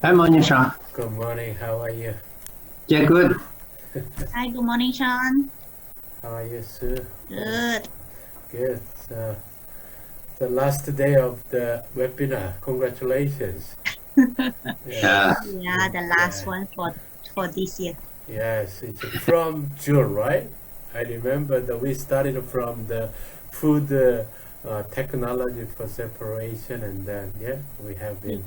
Hi, morning, Sean. Good morning. How are you? Yeah, good. Hi, good morning, Sean. How are you, Sue? Good. Good. So, the last day of the webinar. Congratulations. Yeah. Yeah, the last one for this year. Yes, it's from June, right? I remember that we started from the food technology for separation, and then we have been.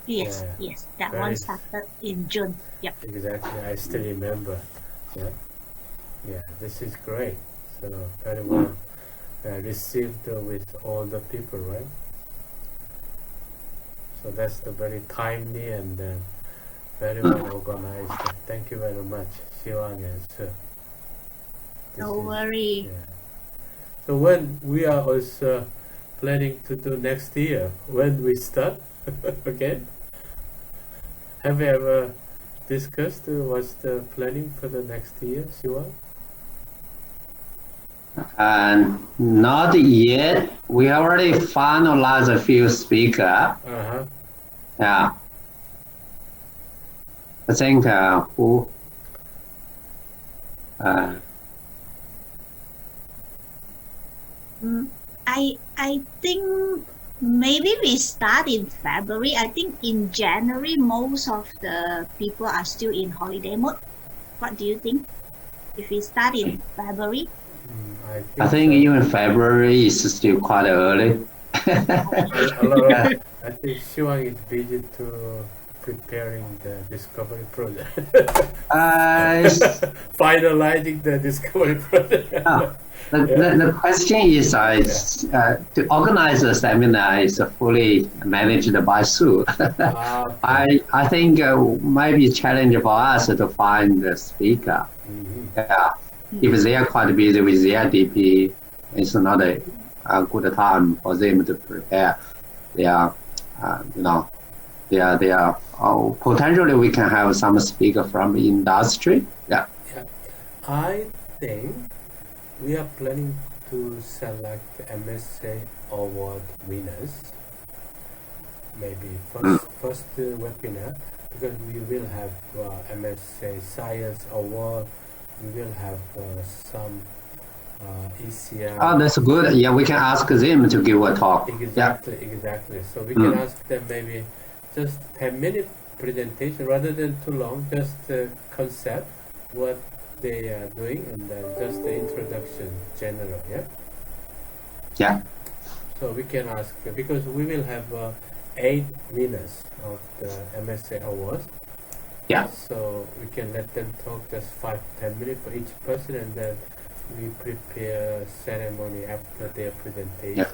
Yes, Yeah, yes, that very- one started in June. Yep. Exactly. I still remember. Yeah, this is great. So very well received with all the people, right? So that's the very timely and very well organized. Thank you very much, Xiwang and Sue. Don't worry. Yeah. So when we are also planning to do next year, when we start again, have you ever discussed what's the planning for the next year, Xiwang? Not yet. We already finalized a few speakers. Uh-huh. Yeah. I think who? I think maybe we start in February. I think in January most of the people are still in holiday mode. What do you think? If we start in February? I think even February is still quite early. I think Xiwang is busy to preparing the discovery project. Finalizing the discovery project. The question is to organize the seminar is fully managed by Sue. I think might be challenge for us to find the speaker. Yeah. If they are quite busy with their DP, it's not a good time for them to prepare. They are, potentially we can have some speaker from industry. Yeah. I think we are planning to select MSA award winners. Maybe first webinar, because we will have MSA Science Award. We will have some ECR. Oh, that's good. Yeah, we can ask them to give a talk. Exactly. So we can ask them maybe just 10-minute presentation rather than too long, just the concept, what they are doing, and then just the introduction, general, Yeah. So we can ask, because we will have 8 winners of the MSA awards. Yeah. So we can let them talk just 5-10 minutes for each person, and then we prepare ceremony after their presentation. Yeah.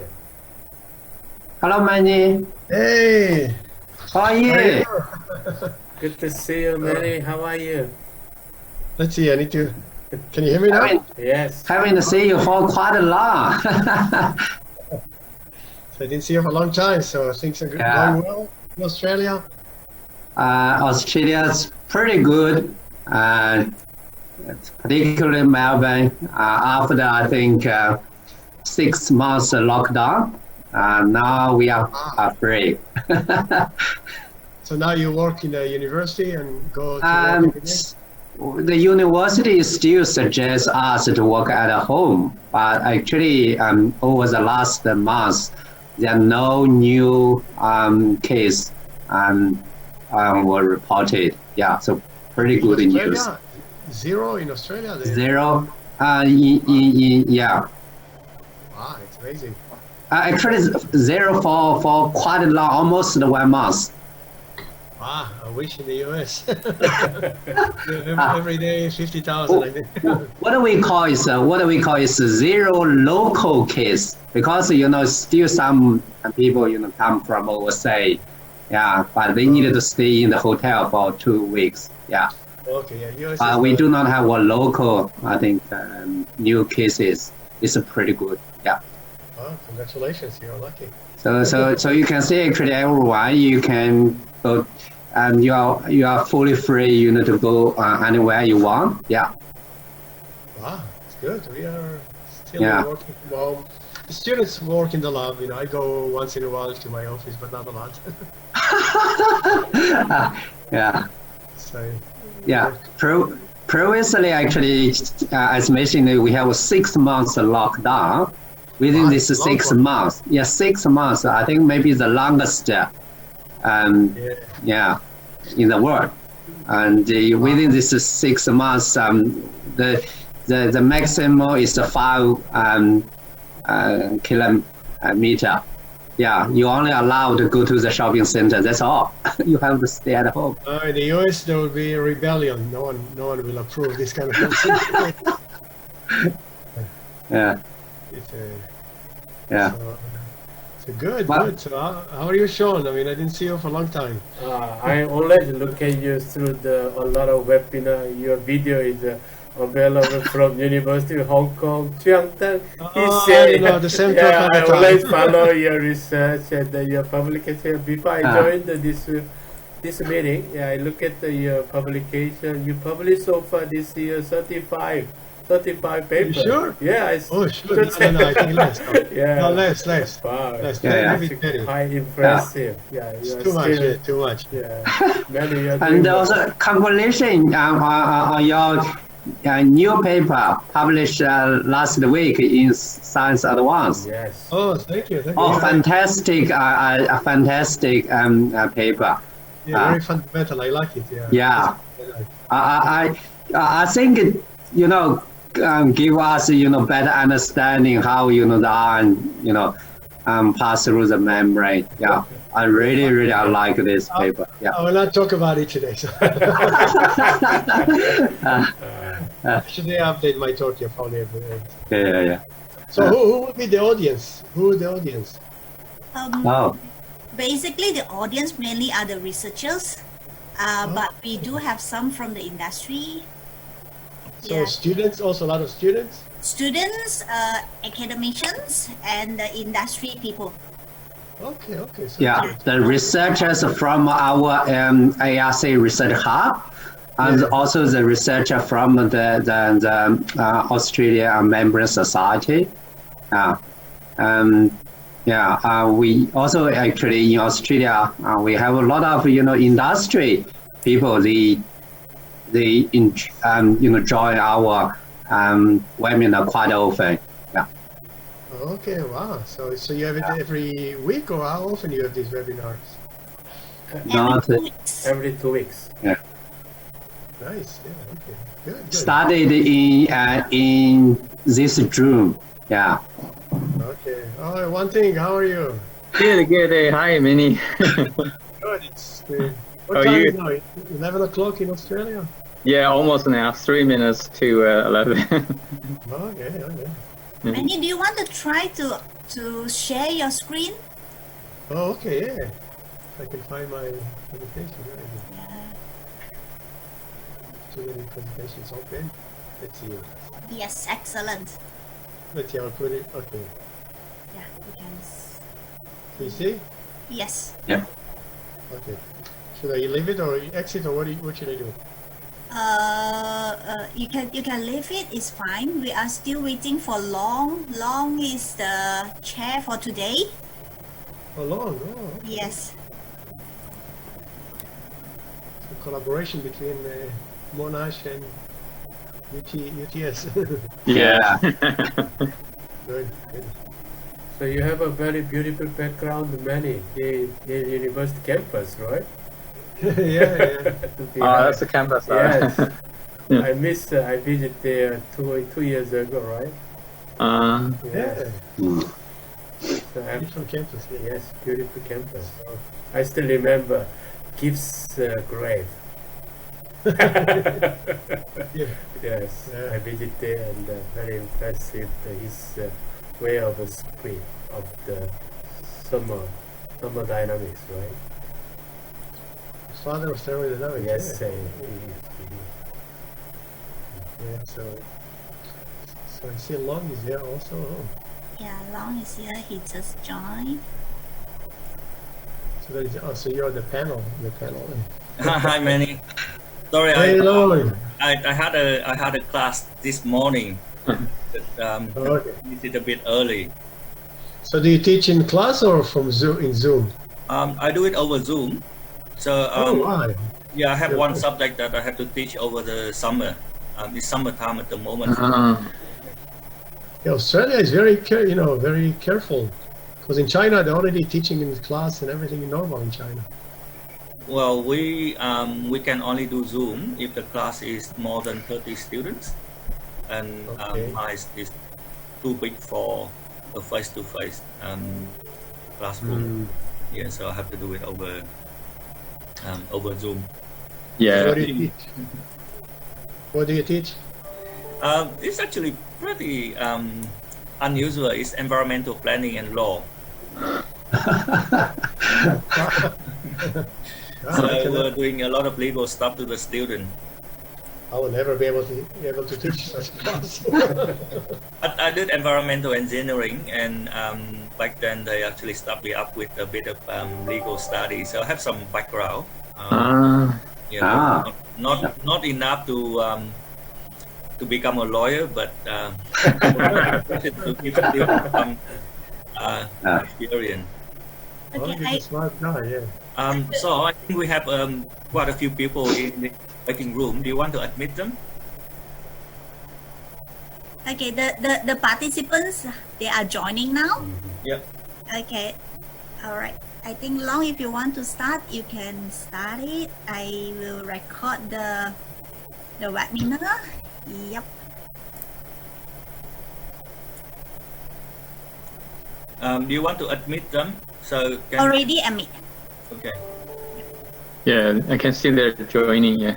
Hello, Meny. Hey. How are you? Good to see you, Meny. How are you? Let's see. I need to. Can you hear me now? Yes. Haven't seen you for quite a long. So I didn't see you for a long time. So things are going well in Australia. Australia's pretty good, particularly Melbourne. After I think 6 months lockdown, now we are free. So now you work in the university and go to work the university still suggests us to work at home, but actually over the last month, there are no new case were reported. Yeah, so pretty good news. Zero in Australia? Zero. Yeah. Wow, it's amazing. Actually, zero for quite a long, almost 1 month. Wow, I wish in the US. Every day 50,000, I think. What do we call is zero local case, because still some people come from overseas. Yeah, but they needed to stay in the hotel for 2 weeks. Yeah. Okay, yeah. We do not have a local, I think, new cases. It's pretty good. Yeah. Oh, congratulations, you're lucky. So you can see actually everyone, you can go, and you are fully free, to go anywhere you want. Yeah. Wow, it's good. We are still working from home. The students work in the lab. I go once in a while to my office, but not a lot. Yeah. So, Yeah. Previously, actually, as mentioned, we have a 6 months lockdown. Within this 6 months, 6 months, I think maybe the longest, in the world. And within this 6 months, the maximum is 5 kilometer. Yeah, you only allowed to go to the shopping center. That's all. You have to stay at home. In the US, there will be a rebellion. No one will approve this kind of thing. Yeah. So good. So how are you, Sean? I mean, I didn't see you for a long time. I always look at you through a lot of webinar. Your video is available from University of Hong Kong. The same talk I always follow your research and your publication. Before I joined this meeting, I look at your publication. You published so far this year 35 papers. You sure? Yeah. Sure. No, I think less. Yeah. No, less. Wow. Less. Quite impressive. It's too much. Yeah. Many and also, congratulations on your new paper published last week in Science Advance. Yes. Oh, thank you. Fantastic! A fantastic paper. Yeah, very fundamental. I like it. Yeah. I think give us better understanding how the ion pass through the membrane. Yeah. I really like this paper. Yeah. I will not talk about it today. So. Should I update my talk here probably? Yeah. So who will be the audience? Basically, the audience mainly are the researchers, but we do have some from the industry. So students, also a lot of students? Students, academicians, and the industry people. Okay. So the researchers from our ARC Research Hub, and also the researcher from the Australia Membrane Society. We also actually in Australia we have a lot of industry people. They join our webinar quite often. Yeah. Okay. Wow. So you have it every week, or how often you have these webinars? Every 2 weeks. Yeah. Nice. Yeah. Okay. Good. Started in this June. Yeah. Okay. Oh, one thing. How are you? Good. Hi, Meny. Good. It's what time is now? 11 o'clock in Australia? Yeah, almost now. 3 minutes to 11. Okay. Meny, do you want to try to share your screen? Oh, okay. Yeah. I can find my presentation. Too many presentations open. Let's see. Yes, excellent. Let's see. I'll put it. Okay. Yeah, you can. Can you see? Yes. Yeah. Okay. Should I leave it or exit, or what should I do? You can leave it. It's fine. We are still waiting for Long. Long is the chair for today. Oh, Long. Oh. Okay. Yes. It's a collaboration between Monash and UTS. Yeah. Good. So you have a very beautiful background, Meny, the university campus, right? Yeah. That's the campus. Yes. I visited there two years ago, right? Yeah. So Beautiful campus. Yes, beautiful campus. I still remember Gibbs' grave. Yes, I visited there, and very impressive his way of speed of the thermodynamics, right? His father was thermodynamics. Yes, yeah. So I see Long is there also. Oh. Yeah, Long is here. He just joined. So you're the panel. Hi, Meny. Sorry, Hello. I had a class this morning. Okay. We did a bit early. So do you teach in class or from Zoom? In Zoom? I do it over Zoom. So Why? yeah, I have one subject that I have to teach over the summer. It's summertime at the moment. Yeah, Australia is very very careful, because in China they're already teaching in class and everything normal in China. Well, we can only do Zoom if the class is more than 30 students, and mine is too big for a face-to-face classroom. Yeah, so I have to do it over Zoom. Yeah. What do you teach? What do you teach? It's actually pretty unusual. It's environmental planning and law. So we're doing a lot of legal stuff to the student. I will never be able to teach such class. I did environmental engineering, and back then they actually stuck me up with a bit of legal studies. So I have some background. Not enough to become a lawyer, but to give some experience. Okay, Smart guy, yeah. So I think we have quite a few people in the waiting room. Do you want to admit them? okay. The participants, they are joining now. Yep. Okay, all right. I think Long, if you want to start, you can start it. I will record the webinar. Yep. Do you want to admit them? So Already admit. Okay. Yeah, I can see they're joining. Yeah.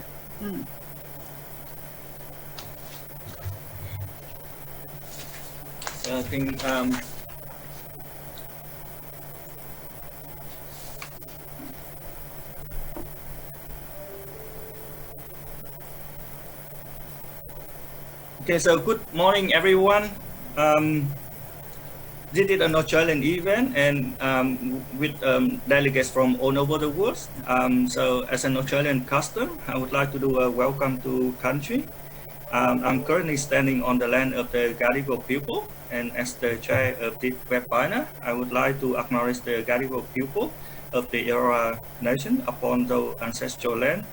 I think okay, so good morning everyone. This is an Australian event, and with delegates from all over the world. So as an Australian custom, I would like to do a welcome to country. I'm currently standing on the land of the Gadigal people, and as the chair of this webinar, I would like to acknowledge the Gadigal people of the Eora Nation upon the ancestral land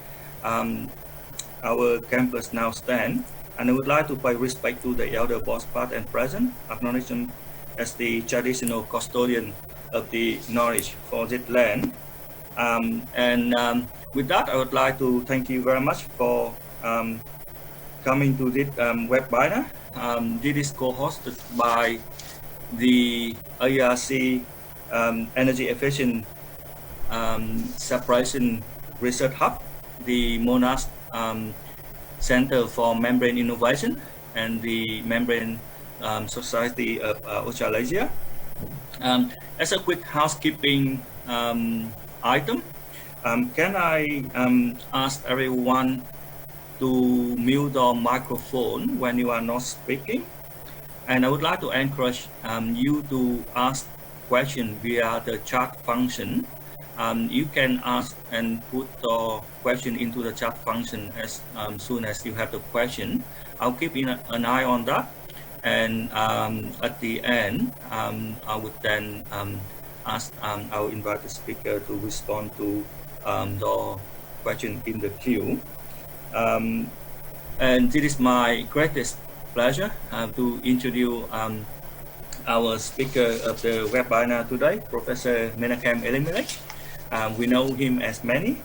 our campus now stands. And I would like to pay respect to the elder both past and present, acknowledging as the traditional custodian of the knowledge for this land. With that, I would like to thank you very much for coming to this webinar. This is co-hosted by the ARC Energy Efficient Separation Research Hub, the Monash Center for Membrane Innovation, and the Membrane Society of Australasia. As a quick housekeeping item, can I ask everyone to mute your microphone when you are not speaking? And I would like to encourage you to ask questions via the chat function. You can ask and put your question into the chat function as soon as you have the question. I'll keep an eye on that. And at the end, I would then I'll invite the speaker to respond to the question in the queue. And it is my greatest pleasure to introduce our speaker of the webinar today, Professor Elimelech. We know him as Meny,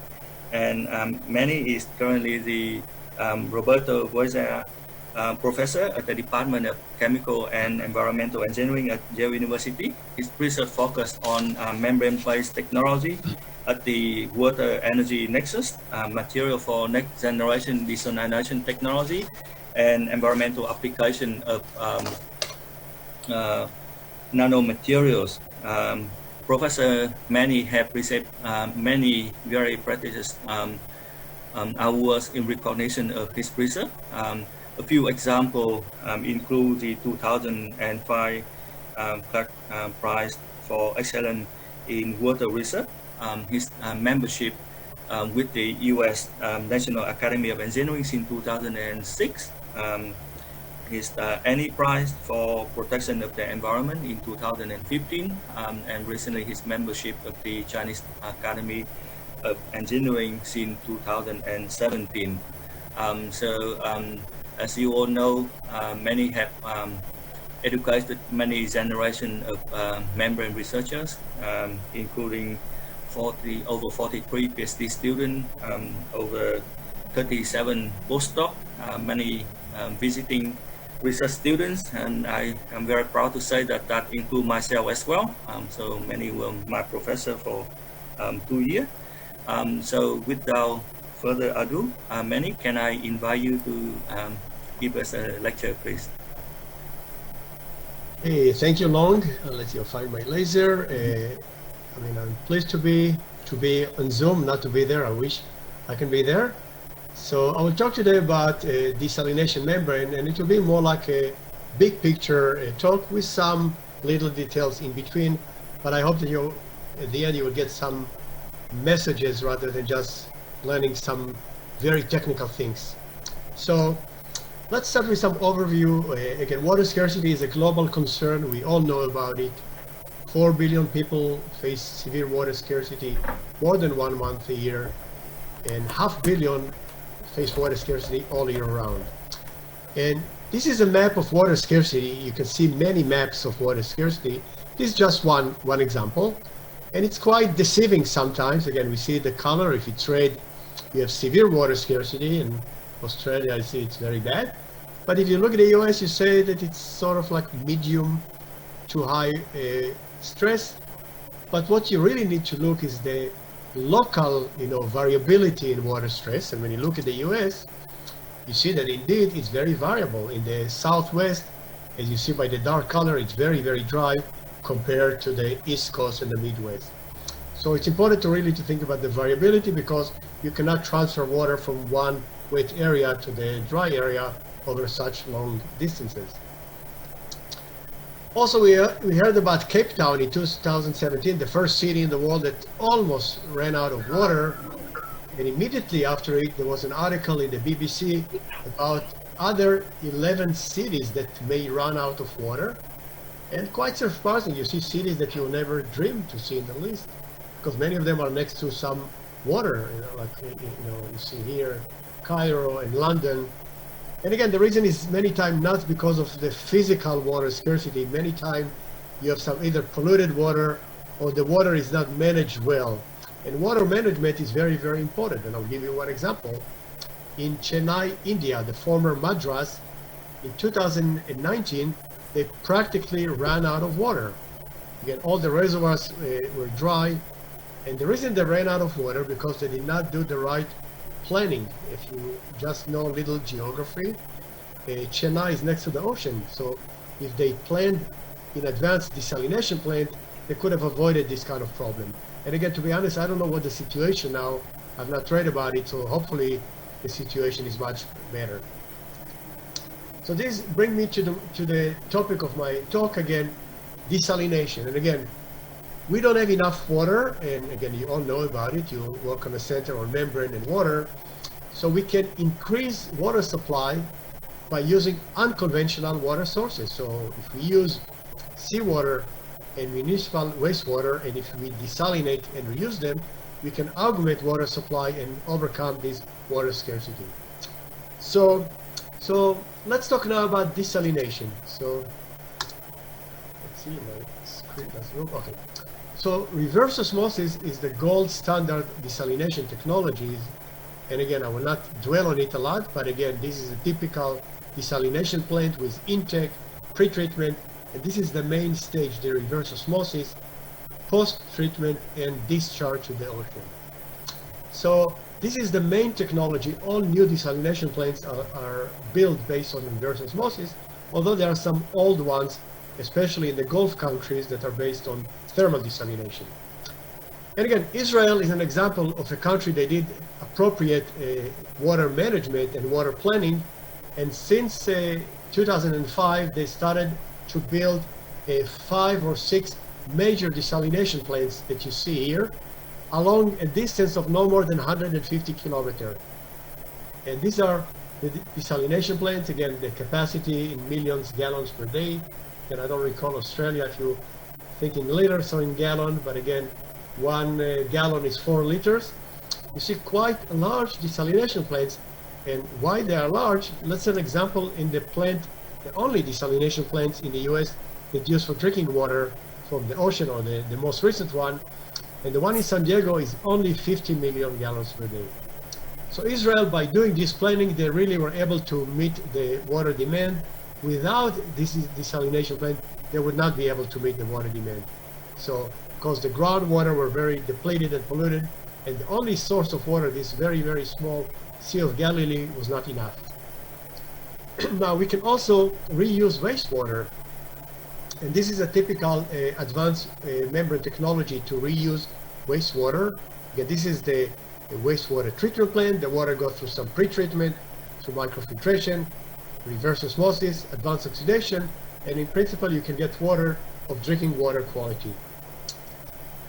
and Meny is currently the Roberto Voiza Professor at the Department of Chemical and Environmental Engineering at Yale University. His research focused on membrane-based technology at the water energy nexus, material for next generation desalination technology, and environmental application of nanomaterials. Professor Meny have received many very prestigious awards in recognition of his research. A few examples include the 2005 Clark Prize for Excellence in Water Research, his membership with the U.S. National Academy of Engineering in 2006, his Annie Prize for Protection of the Environment in 2015, and recently his membership of the Chinese Academy of Engineering since 2017. As you all know, Meny have educated many generations of membrane researchers, including over 43 PhD students, over 37 postdocs, many visiting research students, and I am very proud to say that that includes myself as well. So Meny were my professor for 2 years. So without further ado, Meny, can I invite you to give us a lecture, please? Hey, thank you, Long. Let's see, I'll find my laser. I'm pleased to be on Zoom, not to be there. I wish I can be there. So I will talk today about desalination membrane, and it will be more like a big picture talk with some little details in between. But I hope that at the end you will get some messages rather than just learning some very technical things. So let's start with some overview. Again, water scarcity is a global concern. We all know about it. 4 billion people face severe water scarcity more than 1 month a year, and 500 million face water scarcity all year round. And this is a map of water scarcity. You can see many maps of water scarcity. This is just one example, and it's quite deceiving sometimes. Again, we see the color. If it's red, you have severe water scarcity. In Australia, I see it's very bad. But if you look at the US, you say that it's sort of like medium to high stress. But what you really need to look is the local, variability in water stress. And when you look at the US, you see that indeed it's very variable. In the Southwest, as you see by the dark color, it's very, very dry compared to the East Coast and the Midwest. So it's important to really think about the variability, because you cannot transfer water from one wet area to the dry area over such long distances. Also, we heard about Cape Town in 2017, the first city in the world that almost ran out of water. And immediately after it, there was an article in the BBC about other 11 cities that may run out of water. And quite surprising, you see cities that you'll never dream to see in the list, because many of them are next to some water, you see here, Cairo and London. And again, the reason is many times not because of the physical water scarcity. Many times you have some either polluted water or the water is not managed well. And water management is very, very important. And I'll give you one example. In Chennai, India, the former Madras, in 2019, they practically ran out of water. Again, all the reservoirs were dry. And the reason they ran out of water because they did not do the right planning. If you just know a little geography, Chennai is next to the ocean. So if they planned in advance desalination plant, they could have avoided this kind of problem. And again, to be honest, I don't know what the situation now. I've not read about it, so hopefully the situation is much better. So this brings me to the topic of my talk again, desalination. And again, we don't have enough water, and again, you all know about it. You work on a center on membrane and water. So we can increase water supply by using unconventional water sources. So if we use seawater and municipal wastewater, and if we desalinate and reuse them, we can augment water supply and overcome this water scarcity. So let's talk now about desalination. So let's see, my screen doesn't work. Okay. So reverse osmosis is the gold standard desalination technologies. And again, I will not dwell on it a lot, but again, this is a typical desalination plant with intake, pre-treatment, and this is the main stage, the reverse osmosis, post-treatment and discharge to the ocean. So this is the main technology. All new desalination plants are built based on reverse osmosis, although there are some old ones, especially in the Gulf countries, that are based on thermal desalination. And again, Israel is an example of a country that did appropriate water management and water planning. And since 2005, they started to build 5 or 6 major desalination plants that you see here, along a distance of no more than 150 kilometers. And these are The desalination plants, again, the capacity in millions gallons per day. And I don't recall Australia if you think in liters or in gallon, but again, 1 gallon is 4 liters. You see quite large desalination plants. And why they are large, let's an example in the plant, the only desalination plants in the US that use for drinking water from the ocean, or the most recent one. And the one in San Diego is only 50 million gallons per day. So Israel, by doing this planning, they really were able to meet the water demand. Without this desalination plant, they would not be able to meet the water demand. So, because the groundwater were very depleted and polluted, and the only source of water, this very, very small Sea of Galilee, was not enough. Now, we can also reuse wastewater. And this is a typical advanced membrane technology to reuse wastewater. Again, this is the wastewater treatment plant. The water goes through some pre-treatment, through microfiltration, reverse osmosis, advanced oxidation, and in principle you can get water of drinking water quality.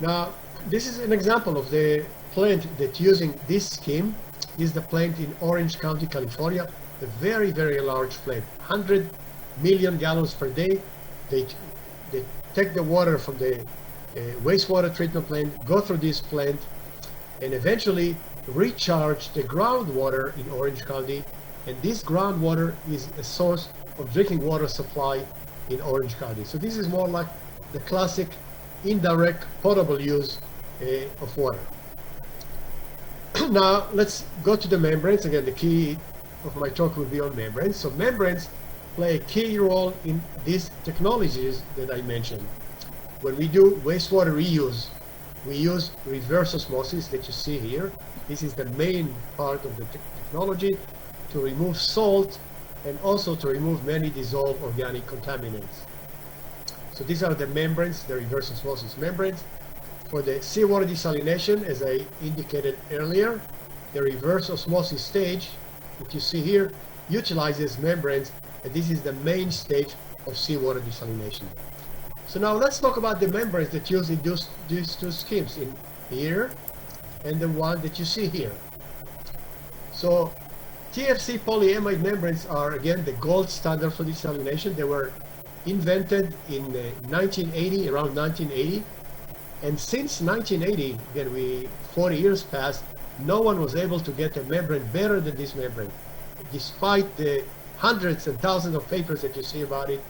Now, this is an example of the plant that using this scheme. This is the plant in Orange County, California, a very, very large plant, 100 million gallons per day. They take the water from the wastewater treatment plant, go through this plant, and eventually recharge the groundwater in Orange County. And this groundwater is a source of drinking water supply in Orange County. So this is more like the classic indirect potable use of water. Now let's go to the membranes. Again, the key of my talk will be on membranes. So membranes play a key role in these technologies that I mentioned. When we do wastewater reuse, we use reverse osmosis that you see here. This is the main part of the technology to remove salt and also to remove many dissolved organic contaminants. So these are the membranes, the reverse osmosis membranes. For the seawater desalination, as I indicated earlier, the reverse osmosis stage that you see here utilizes membranes, and this is the main stage of seawater desalination. So now let's talk about the membranes that use in these two schemes, in here and the one that you see here. So TFC polyamide membranes are again the gold standard for desalination. They were invented in 1980, around 1980. And since 1980, again, 40 years passed, no one was able to get a membrane better than this membrane, despite the hundreds and thousands of papers that you see about it.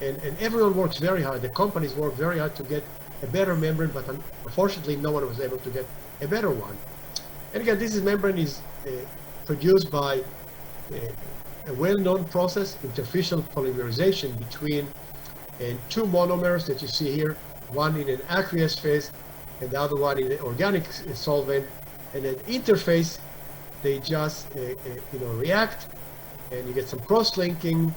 And everyone works very hard. The companies work very hard to get a better membrane, but unfortunately, no one was able to get a better one. And again, this membrane is produced by a well-known process, interfacial polymerization between two monomers that you see here, one in an aqueous phase and the other one in an organic solvent. And an interface, they just react, and you get some cross-linking,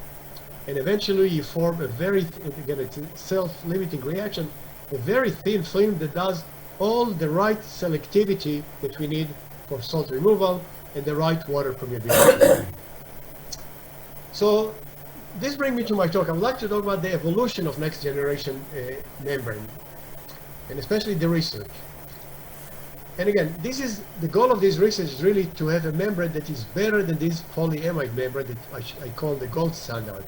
and eventually you form a very, again, it's a self-limiting reaction, a very thin film that does all the right selectivity that we need for salt removal and the right water permeability. So this brings me to my talk. I would like to talk about the evolution of next generation membrane, and especially the research. And again, this is the goal of this research, is really to have a membrane that is better than this polyamide membrane that I call the gold standard.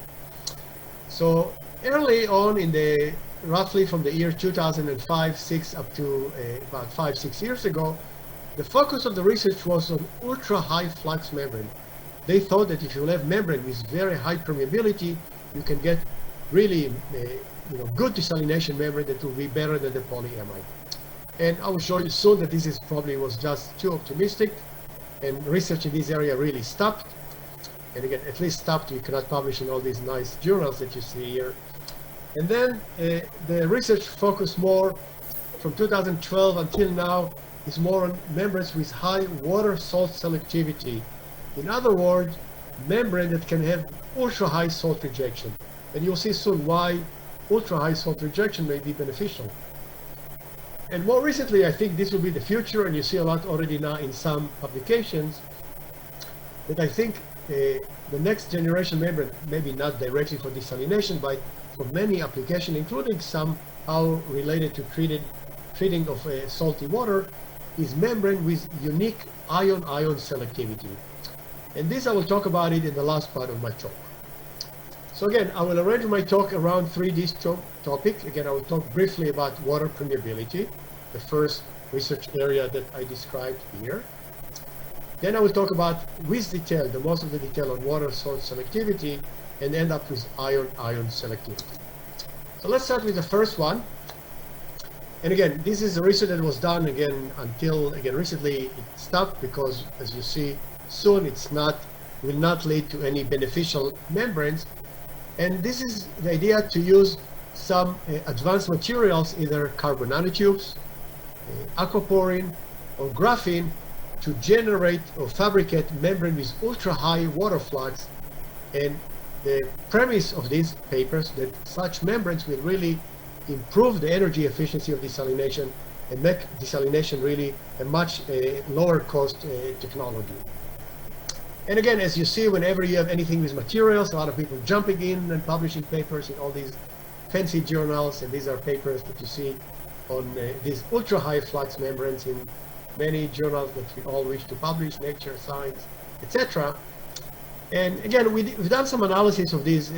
So early on in the, roughly from the year 2005-6 up to about 5-6 years ago, the focus of the research was on ultra high flux membrane. They thought that if you have membrane with very high permeability, you can get really good desalination membrane that will be better than the polyamide. And I will show you soon that this is probably was just too optimistic, and research in this area really stopped. And again, at least stopped, you cannot publish in all these nice journals that you see here. And then the research focused more from 2012 until now is more on membranes with high water salt selectivity. In other words, membrane that can have ultra high salt rejection. And you'll see soon why ultra high salt rejection may be beneficial. And more recently, I think this will be the future, and you see a lot already now in some publications, that I think the next generation membrane, maybe not directly for desalination, but for many applications, including somehow related to treating of salty water, is membrane with unique ion-ion selectivity. And this I will talk about it in the last part of my talk. So again, I will arrange my talk around three these topics. Again, I will talk briefly about water permeability, the first research area that I described here. Then I will talk about, with detail, the most of the detail on water source selectivity, and end up with ion-ion selectivity. So let's start with the first one. And again, this is a research that was done again until, again, recently it stopped because, as you see, soon will not lead to any beneficial membranes. And this is the idea to use some advanced materials, either carbon nanotubes, aquaporin, or graphene, to generate or fabricate membrane with ultra-high water flux. And the premise of these papers that such membranes will really improve the energy efficiency of desalination and make desalination really a much lower cost technology. And again, as you see, whenever you have anything with materials, a lot of people jumping in and publishing papers in all these fancy journals, and these are papers that you see on these ultra-high flux membranes in many journals that we all wish to publish, Nature, Science, etc. And again, we've done some analysis of these,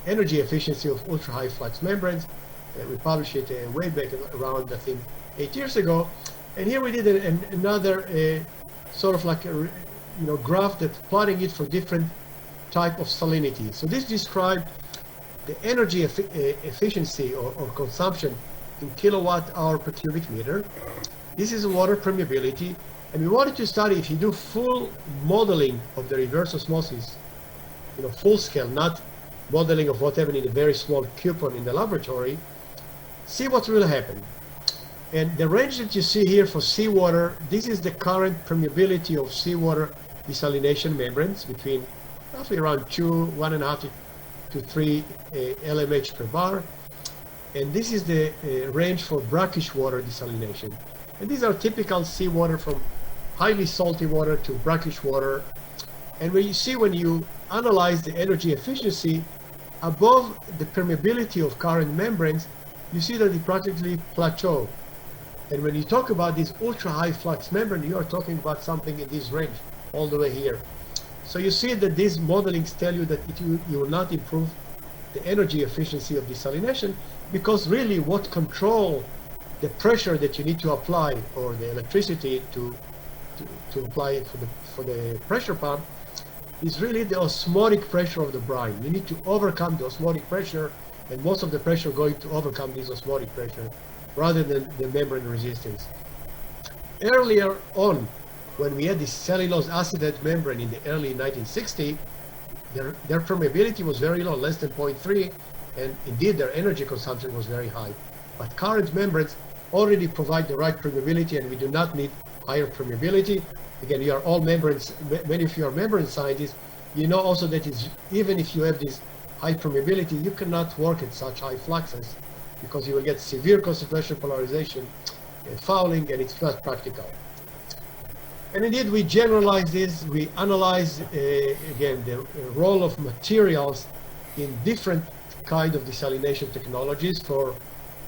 energy efficiency of ultra-high flux membranes. We published it way back around, I think, 8 years ago. And here we did another sort of like a graph that's plotting it for different type of salinity. So this describes the energy efficiency or consumption in kilowatt hour per cubic meter. This is water permeability. And we wanted to study if you do full modeling of the reverse osmosis, full scale, not modeling of what happened in a very small coupon in the laboratory, see what will happen. And the range that you see here for seawater, this is the current permeability of seawater desalination membranes between roughly around 1.5 to 3 LMH per bar. And this is the range for brackish water desalination. And these are typical seawater from highly salty water to brackish water. And when you analyze the energy efficiency above the permeability of current membranes, you see that it practically plateaus. And when you talk about this ultra-high flux membrane, you are talking about something in this range, all the way here. So you see that these modelings tell you that you will not improve the energy efficiency of desalination, because really what control the pressure that you need to apply, or the electricity to apply for the pressure pump, is really the osmotic pressure of the brine. You need to overcome the osmotic pressure, and most of the pressure going to overcome this osmotic pressure rather than the membrane resistance. Earlier on, when we had this cellulose acetate membrane in the early 1960s, their permeability was very low, less than 0.3, and indeed their energy consumption was very high. But current membranes already provide the right permeability, and we do not need higher permeability. Again, you are all membranes, many of you are membrane scientists. You know also that even if you have this high permeability, you cannot work at such high fluxes, because you will get severe concentration polarization, fouling, and it's not practical. And indeed, we generalize this. We analyze, again, the role of materials in different kind of desalination technologies for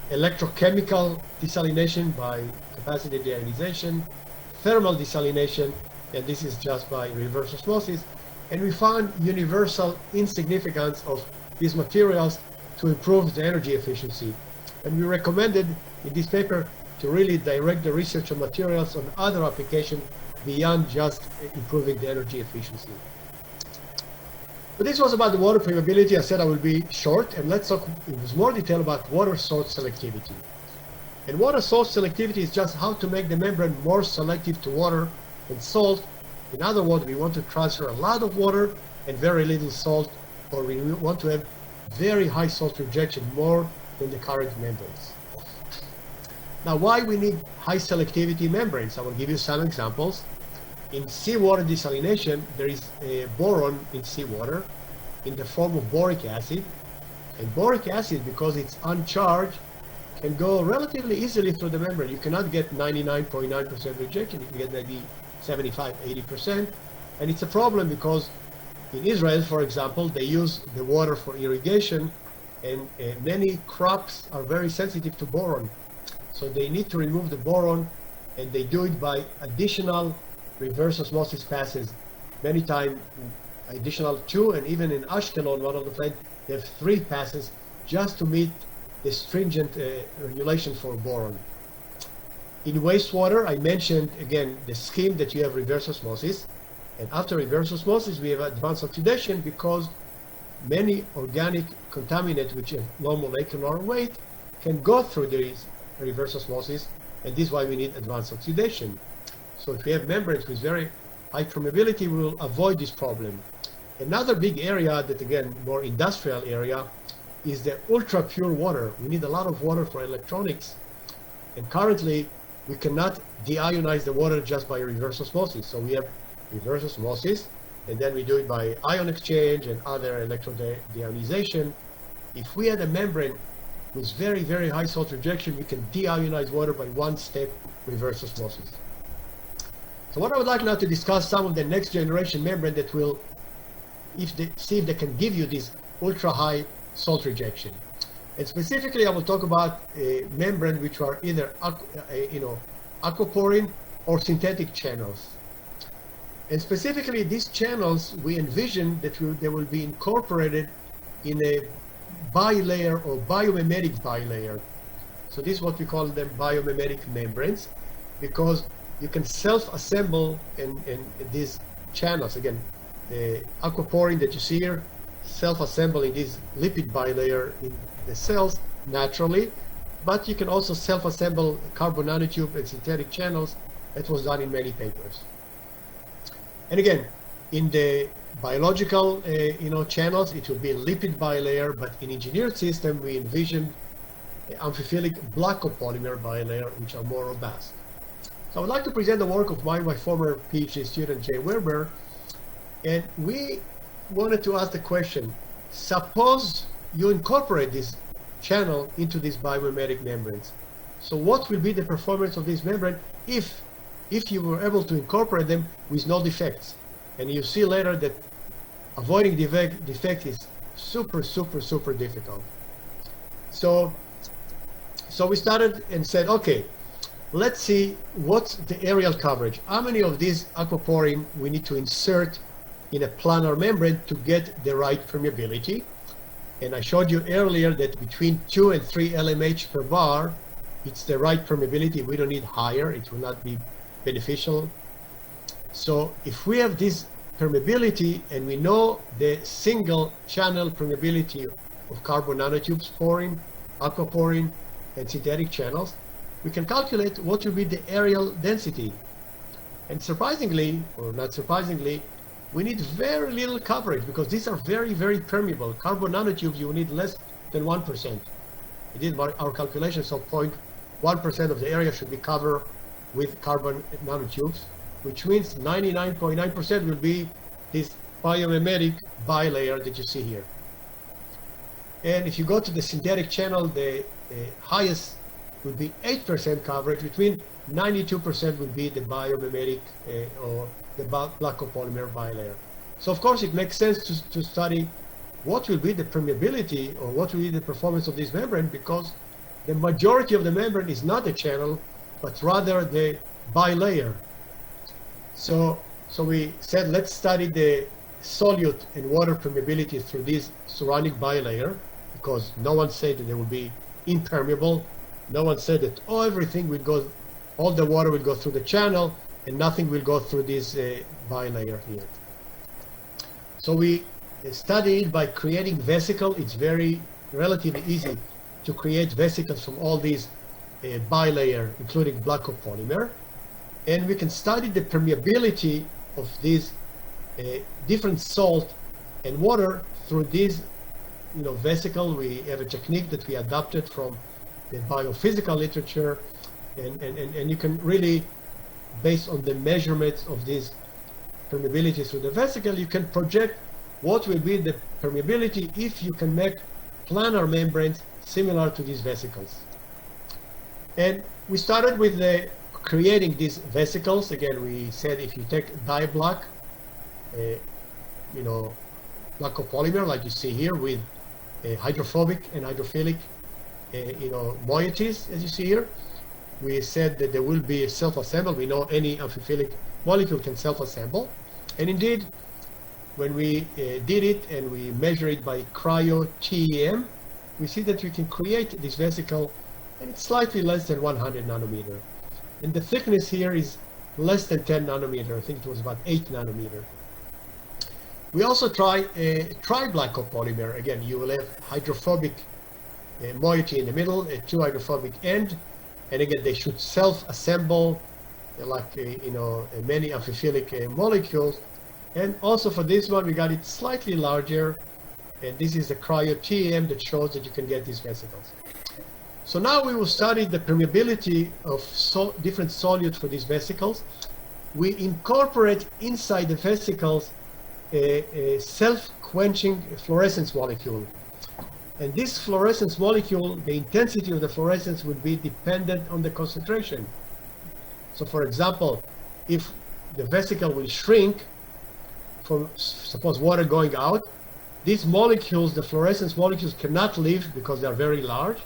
electrochemical desalination by capacity deionization, thermal desalination, and this is just by reverse osmosis. And we found universal insignificance of these materials to improve the energy efficiency. And we recommended in this paper to really direct the research on materials on other applications beyond just improving the energy efficiency. But this was about the water permeability. I said I will be short, and let's talk in more detail about water source selectivity. And water source selectivity is just how to make the membrane more selective to water and salt. In other words, we want to transfer a lot of water and very little salt, or we want to have very high salt rejection, more than the current membranes. Now, why we need high selectivity membranes? I will give you some examples. In seawater desalination, there is a boron in seawater in the form of boric acid. And boric acid, because it's uncharged, can go relatively easily through the membrane. You cannot get 99.9% rejection. You can get maybe 75, 80%. And it's a problem because in Israel, for example, they use the water for irrigation, and many crops are very sensitive to boron. So they need to remove the boron, and they do it by additional reverse osmosis passes many times additional 2, and even in Ashkelon, one of the plants, they have 3 passes just to meet the stringent regulation for boron. In wastewater, I mentioned again the scheme that you have reverse osmosis, and after reverse osmosis we have advanced oxidation because many organic contaminants which have low molecular weight can go through this reverse osmosis, and this is why we need advanced oxidation. So if we have membranes with very high permeability, we will avoid this problem. Another big area that, again, more industrial area, is the ultra pure water. We need a lot of water for electronics, and currently we cannot deionize the water just by reverse osmosis. So we have reverse osmosis, and then we do it by ion exchange and other electrodeionization. If we had a membrane with very, very high salt rejection, we can deionize water by one step reverse osmosis. So what I would like now to discuss some of the next generation membrane that will see if they can give you this ultra high salt rejection. And specifically, I will talk about membrane which are either aquaporin or synthetic channels. And specifically, these channels, we envision that they will be incorporated in a bilayer or biomimetic bilayer. So this is what we call them biomimetic membranes, because you can self-assemble in these channels. Again, the aquaporin that you see here, self-assembling this lipid bilayer in the cells naturally, but you can also self-assemble carbon nanotube and synthetic channels. That was done in many papers. And again, in the biological channels, it will be a lipid bilayer, but in engineered system, we envision amphiphilic black copolymer bilayer, which are more robust. So I would like to present the work of my former PhD student, Jay Werber, and we wanted to ask the question, suppose you incorporate this channel into these biomimetic membranes. So what will be the performance of this membrane if you were able to incorporate them with no defects? And you see later that avoiding defect is super, super, super difficult. So we started and said, okay, let's see what's the aerial coverage. How many of these aquaporin we need to insert in a planar membrane to get the right permeability. And I showed you earlier that between 2 and 3 LMH per bar, it's the right permeability. We don't need higher. It will not be beneficial. So if we have this permeability and we know the single channel permeability of carbon nanotubes, porin, aquaporin, and synthetic channels, we can calculate what will be the aerial density. And surprisingly, or not surprisingly, we need very little coverage because these are very, very permeable. Carbon nanotubes, you need less than 1%. We did our calculations, so 0.1% of the area should be covered with carbon nanotubes, which means 99.9% will be this biomimetic bilayer that you see here. And if you go to the synthetic channel, the highest would be 8% coverage, which means 92% would be the biomimetic or the black copolymer bilayer. So of course it makes sense to study what will be the permeability or what will be the performance of this membrane, because the majority of the membrane is not the channel, but rather the bilayer. So we said, let's study the solute and water permeability through this surrounding bilayer, because no one said that they will be impermeable. No one said that everything will go, all the water will go through the channel and nothing will go through this bilayer here. So we study it by creating vesicle. It's very relatively easy to create vesicles from all these bilayer, including black copolymer. And we can study the permeability of these different salt and water through this vesicle. We have a technique that we adopted from the biophysical literature, and you can really, based on the measurements of this permeability through the vesicle, you can project what will be the permeability if you can make planar membranes similar to these vesicles. And we started with creating these vesicles. Again, we said if you take di-black, black copolymer like you see here with hydrophobic and hydrophilic moieties, as you see here, we said that there will be a self-assemble. We know any amphiphilic molecule can self-assemble. And indeed, when we did it and we measure it by cryo-TEM, we see that we can create this vesicle, and it's slightly less than 100 nanometer. And the thickness here is less than 10 nanometer. I think it was about 8 nanometer. We also try a tri-black copolymer. Again, you will have hydrophobic moiety in the middle, a two hydrophobic end, and again, they should self-assemble like many amphiphilic molecules. And also for this one, we got it slightly larger, and this is the cryo-TEM that shows that you can get these vesicles. So now we will study the permeability of different solutes for these vesicles. We incorporate inside the vesicles a self-quenching fluorescence molecule. And this fluorescence molecule, the intensity of the fluorescence would be dependent on the concentration. So for example, if the vesicle will shrink from, suppose, water going out, these molecules, the fluorescence molecules, cannot live because they are very large.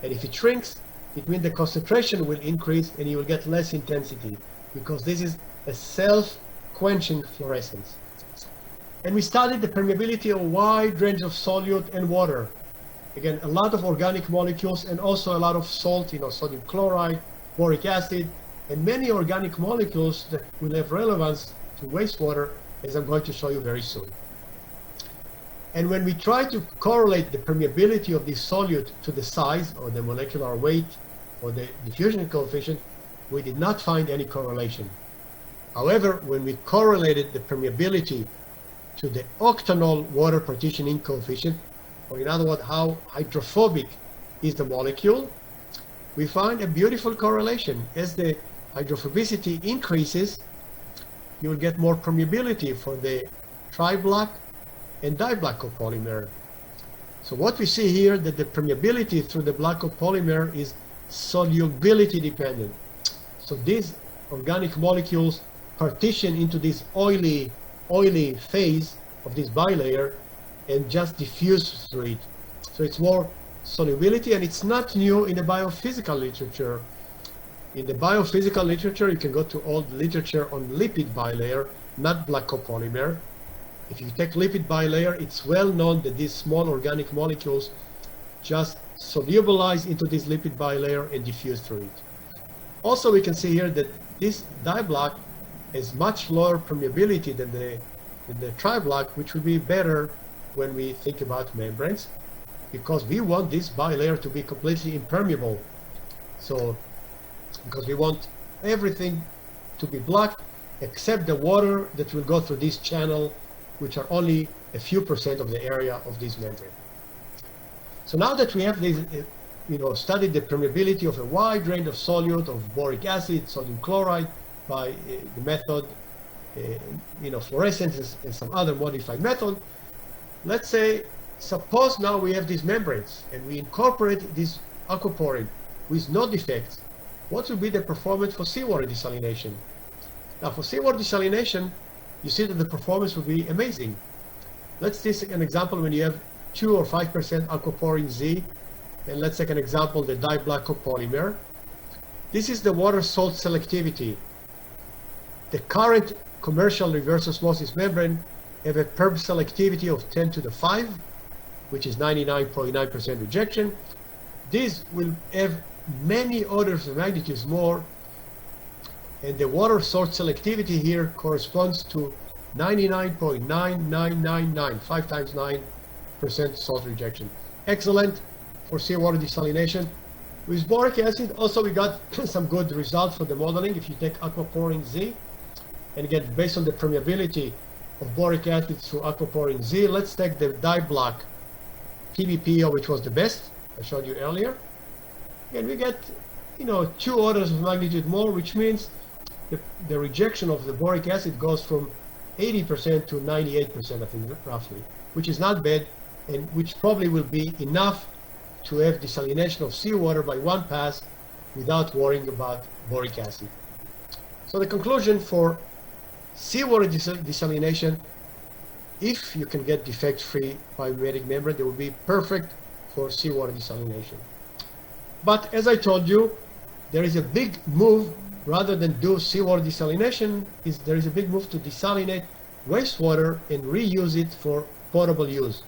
And if it shrinks, it means the concentration will increase and you will get less intensity, because this is a self-quenching fluorescence. And we studied the permeability of a wide range of solute and water. Again, a lot of organic molecules and also a lot of salt, sodium chloride, boric acid, and many organic molecules that will have relevance to wastewater, as I'm going to show you very soon. And when we try to correlate the permeability of this solute to the size or the molecular weight or the diffusion coefficient, we did not find any correlation. However, when we correlated the permeability to the octanol water partitioning coefficient, or in other words, how hydrophobic is the molecule, we find a beautiful correlation. As the hydrophobicity increases, you will get more permeability for the tri-black and di-black copolymer. So what we see here, that the permeability through the black copolymer is solubility dependent. So these organic molecules partition into this oily phase of this bilayer and just diffuse through it. So it's more solubility, and it's not new in the biophysical literature. In the biophysical literature, you can go to all the literature on lipid bilayer, not black copolymer. If you take lipid bilayer, it's well known that these small organic molecules just solubilize into this lipid bilayer and diffuse through it. Also, we can see here that this di-black has much lower permeability than the tri-black, which would be better when we think about membranes, because we want this bilayer to be completely impermeable. So, because we want everything to be black except the water that will go through this channel, which are only a few % of the area of this membrane. So now that we have this, studied the permeability of a wide range of solute of boric acid, sodium chloride, by the method, fluorescence and some other modified method, let's say, suppose now we have these membranes and we incorporate this aquaporin with no defects. What will be the performance for seawater desalination? Now, for seawater desalination, you see that the performance will be amazing. Let's take an example when you have 2 or 5% aquaporin Z, and let's take an example, the di-black copolymer. This is the water salt selectivity. The current commercial reverse osmosis membrane have a perm selectivity of 10 to the 5, which is 99.9% rejection. These will have many orders of magnitudes more, and the water salt selectivity here corresponds to 99.9999, 5 times 9% salt rejection. Excellent for seawater desalination. With boric acid, also we got some good results for the modeling. If you take aquaporin Z, and again, based on the permeability of boric acid through aquaporin Z, let's take the di-black PBPO, which was the best, I showed you earlier. And we get, 2 orders of magnitude more, which means the rejection of the boric acid goes from 80% to 98%, I think, roughly, which is not bad, and which probably will be enough to have desalination of seawater by one pass without worrying about boric acid. So the conclusion for seawater desalination, if you can get defect-free biomimetic membrane, they will be perfect for seawater desalination. But as I told you, there is a big move, rather than do seawater desalination, there is a big move to desalinate wastewater and reuse it for potable use.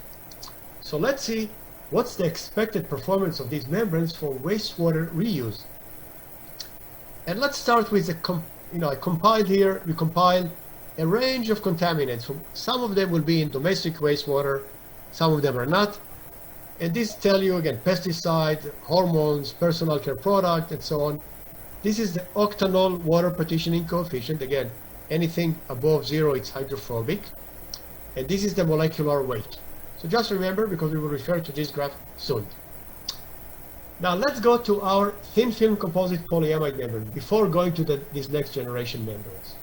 So let's see what's the expected performance of these membranes for wastewater reuse. And let's start with I compiled here, we compiled a range of contaminants. Some of them will be in domestic wastewater, some of them are not. And these tell you again, pesticides, hormones, personal care product, and so on. This is the octanol water partitioning coefficient. Again, anything above 0, it's hydrophobic. And this is the molecular weight. So just remember, because we will refer to this graph soon. Now let's go to our thin film composite polyamide membrane before going to these next generation membranes.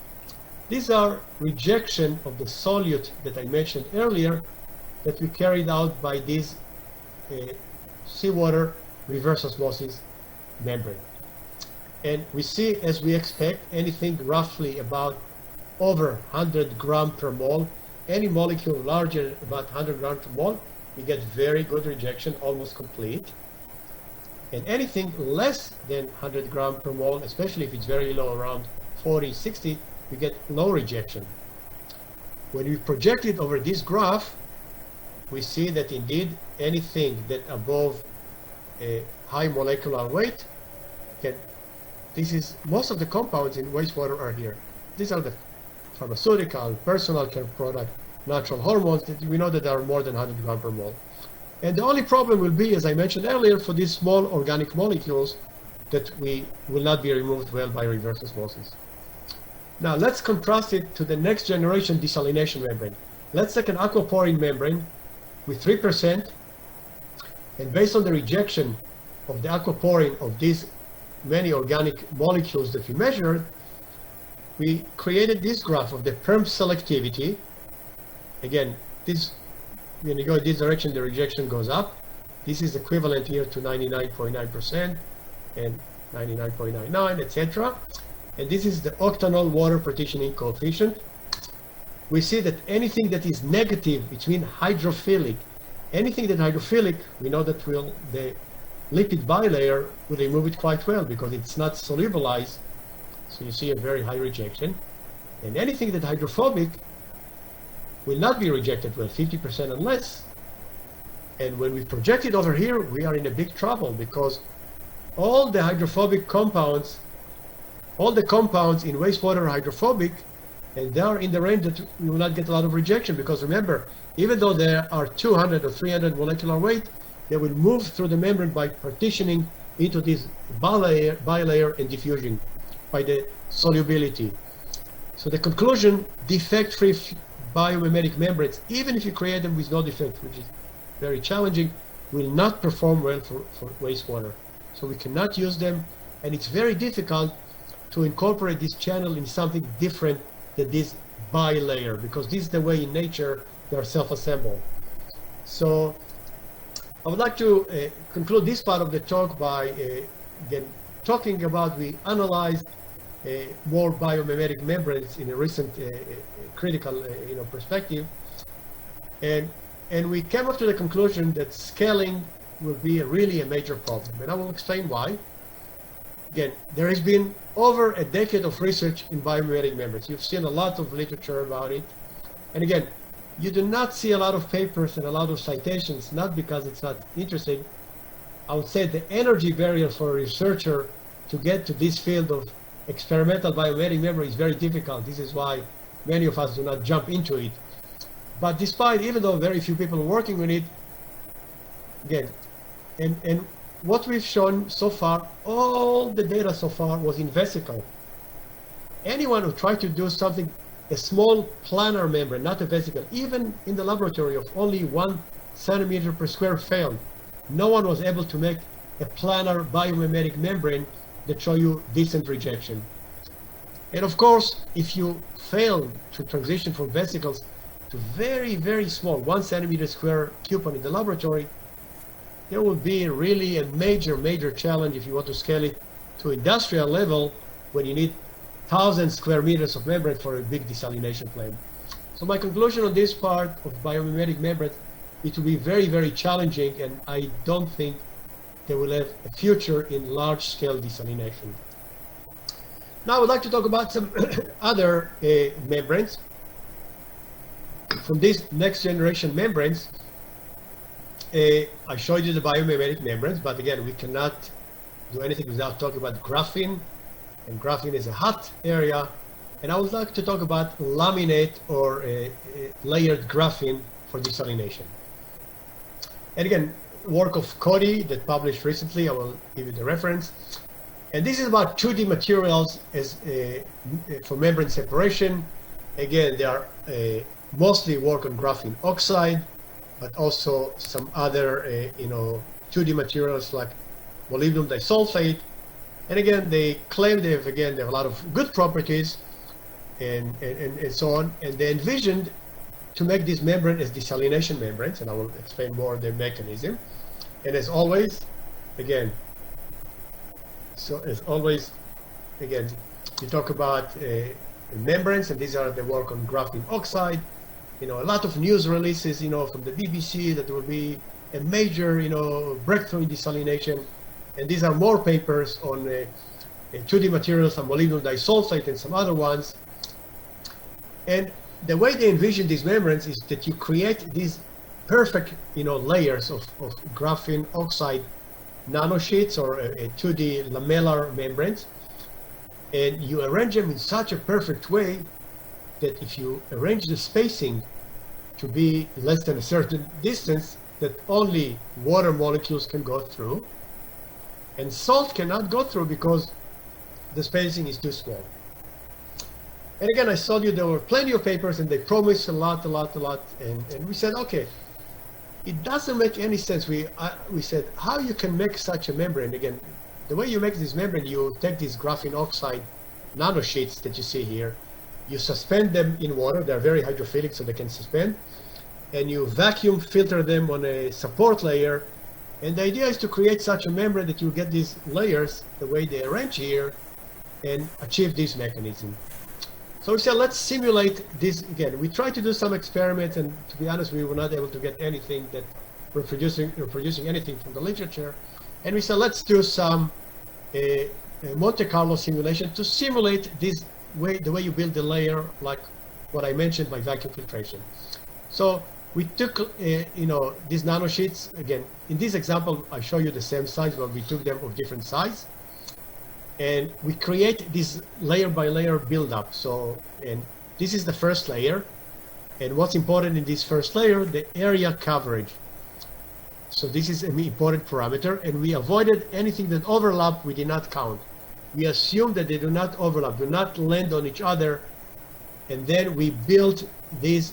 These are rejection of the solute that I mentioned earlier that we carried out by this seawater reverse osmosis membrane. And we see, as we expect, anything roughly about over 100 grams per mole. Any molecule larger about 100 grams per mole, we get very good rejection, almost complete. And anything less than 100 grams per mole, especially if it's very low, around 40, 60, we get low rejection. When we project it over this graph, we see that indeed anything that above a high molecular weight most of the compounds in wastewater are here. These are the pharmaceutical, personal care product, natural hormones that we know that are more than 100 grams per mole. And the only problem will be, as I mentioned earlier, for these small organic molecules that will not be removed well by reverse osmosis. Now let's contrast it to the next generation desalination membrane. Let's take an aquaporin membrane with 3%, and based on the rejection of the aquaporin of these many organic molecules that we measured, we created this graph of the perm selectivity. Again, when you go in this direction, the rejection goes up. This is equivalent here to 99.9% and 99.99, etc. And this is the octanol water partitioning coefficient. We see that anything that is negative between hydrophilic, anything that hydrophilic, we know that the lipid bilayer will remove it quite well because it's not solubilized. So you see a very high rejection. And anything that hydrophobic will not be rejected well, 50% and less. And when we project it over here, we are in a big trouble because all the hydrophobic compounds, all the compounds in wastewater are hydrophobic, and they are in the range that we will not get a lot of rejection because remember, even though there are 200 or 300 molecular weight, they will move through the membrane by partitioning into this bilayer and diffusion by the solubility. So the conclusion, defect-free biomimetic membranes, even if you create them with no defect, which is very challenging, will not perform well for wastewater. So we cannot use them, and it's very difficult to incorporate this channel in something different than this bilayer, because this is the way in nature they are self-assembled. So I would like to conclude this part of the talk by again talking about, we analyzed more biomimetic membranes in a recent critical perspective, and we came up to the conclusion that scaling will be really a major problem, and I will explain why. Again, there has been over a decade of research in biomimetic membranes. You've seen a lot of literature about it, and again, you do not see a lot of papers and a lot of citations, not because it's not interesting. I would say the energy barrier for a researcher to get to this field of experimental biomimetic membrane is very difficult. This is why many of us do not jump into it. But despite, even though very few people are working on it, again, and what we've shown so far, all the data so far was in vesicle. Anyone who tried to do something, a small planar membrane, not a vesicle, even in the laboratory of only 1 centimeter per square failed. No one was able to make a planar biomimetic membrane that show you decent rejection. And of course, if you fail to transition from vesicles to very, very small 1 centimeter square coupon in the laboratory, there will be really a major challenge if you want to scale it to industrial level when you need 1,000 square meters of membrane for a big desalination plant. So my conclusion on this part of biomimetic membrane, it will be very, very challenging, and I don't think they will have a future in large-scale desalination. Now I would like to talk about some other membranes. from these next generation membranes, I showed you the biomimetic membranes, but again, we cannot do anything without talking about graphene, and graphene is a hot area, and I would like to talk about laminate or layered graphene for desalination. And again, work of Cody that published recently, I will give you the reference. And this is about 2D materials as for membrane separation. Again, they are mostly work on graphene oxide, but also some other 2D materials like molybdenum disulfate. And again, they claim they have a lot of good properties and so on. And they envisioned to make this membrane as desalination membranes, and I will explain more the mechanism. And as always, again, you talk about membranes, and these are the work on graphene oxide. A lot of news releases, from the BBC that will be a major, breakthrough in desalination. And these are more papers on 2D materials, on molybdenum disulfate and some other ones. And the way they envision these membranes is that you create these perfect, layers of graphene oxide nanosheets or a 2D lamellar membranes, and you arrange them in such a perfect way that if you arrange the spacing to be less than a certain distance, that only water molecules can go through, and salt cannot go through because the spacing is too small. And again, I told you there were plenty of papers, and they promised a lot, and we said, okay, it doesn't make any sense. We said, how you can make such a membrane? Again, the way you make this membrane, you take these graphene oxide nanosheets that you see here, you suspend them in water. They're very hydrophilic, so they can suspend, and you vacuum filter them on a support layer. And the idea is to create such a membrane that you get these layers the way they arrange here and achieve this mechanism. So we said, let's simulate this again. We tried to do some experiments, and to be honest, we were not able to get anything that reproducing anything from the literature. And we said, let's do some Monte Carlo simulation to simulate the way you build the layer, like what I mentioned by vacuum filtration. So we took these nanosheets. Again, in this example, I show you the same size, but we took them of different size. And we create this layer by layer buildup. So, and this is the first layer. And what's important in this first layer, the area coverage. So this is an important parameter, and we avoided anything that overlap, we did not count. We assume that they do not overlap, do not land on each other. And then we built this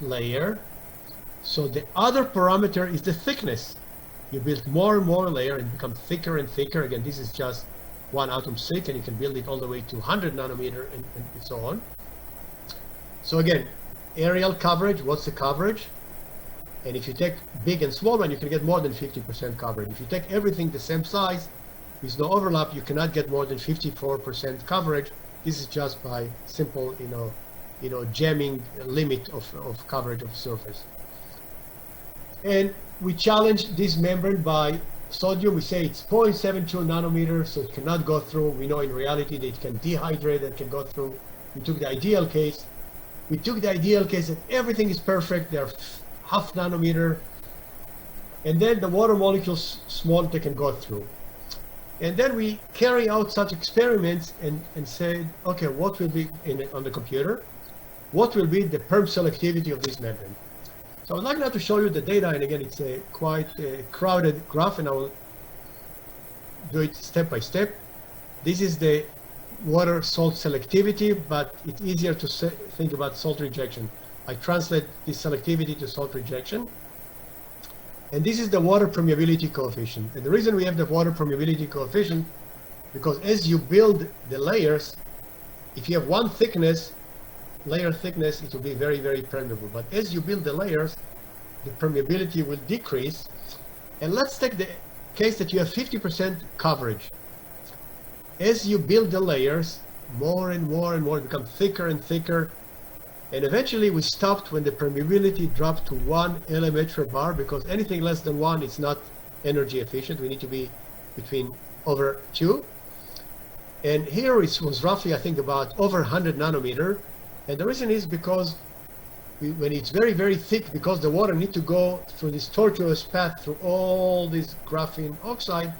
layer. So the other parameter is the thickness. You build more and more layer and become thicker and thicker. Again, this is just one atom thick, and you can build it all the way to 100 nanometer and so on. So again, areal coverage, what's the coverage? And if you take big and small one, you can get more than 50% coverage. If you take everything the same size with no overlap, you cannot get more than 54% coverage. This is just by simple, jamming limit of coverage of surface. And we challenge this membrane by sodium. We say it's 0.72 nanometers, so it cannot go through. We know in reality that it can dehydrate and can go through. We took the ideal case. We took the ideal case that everything is perfect. They're half nanometer. And then the water molecules small, they can go through. And then we carry out such experiments and say, okay, what will be on the computer? What will be the perm selectivity of this membrane? So I'd like now to show you the data, and again, it's a quite crowded graph, and I will do it step by step. This is the water salt selectivity, but it's easier to think about salt rejection. I translate this selectivity to salt rejection. And this is the water permeability coefficient. And the reason we have the water permeability coefficient, because as you build the layers, if you have one thickness, layer thickness, it will be very, very permeable. But as you build the layers, the permeability will decrease. And let's take the case that you have 50% coverage. As you build the layers, more and more and more, it becomes thicker and thicker. And eventually we stopped when the permeability dropped to 1 Elimelech bar, because anything less than 1 is not energy efficient. We need to be between over 2. And here it was roughly, I think, about over 100 nanometer. And the reason is because when it's very, very thick, because the water need to go through this tortuous path through all this graphene oxide,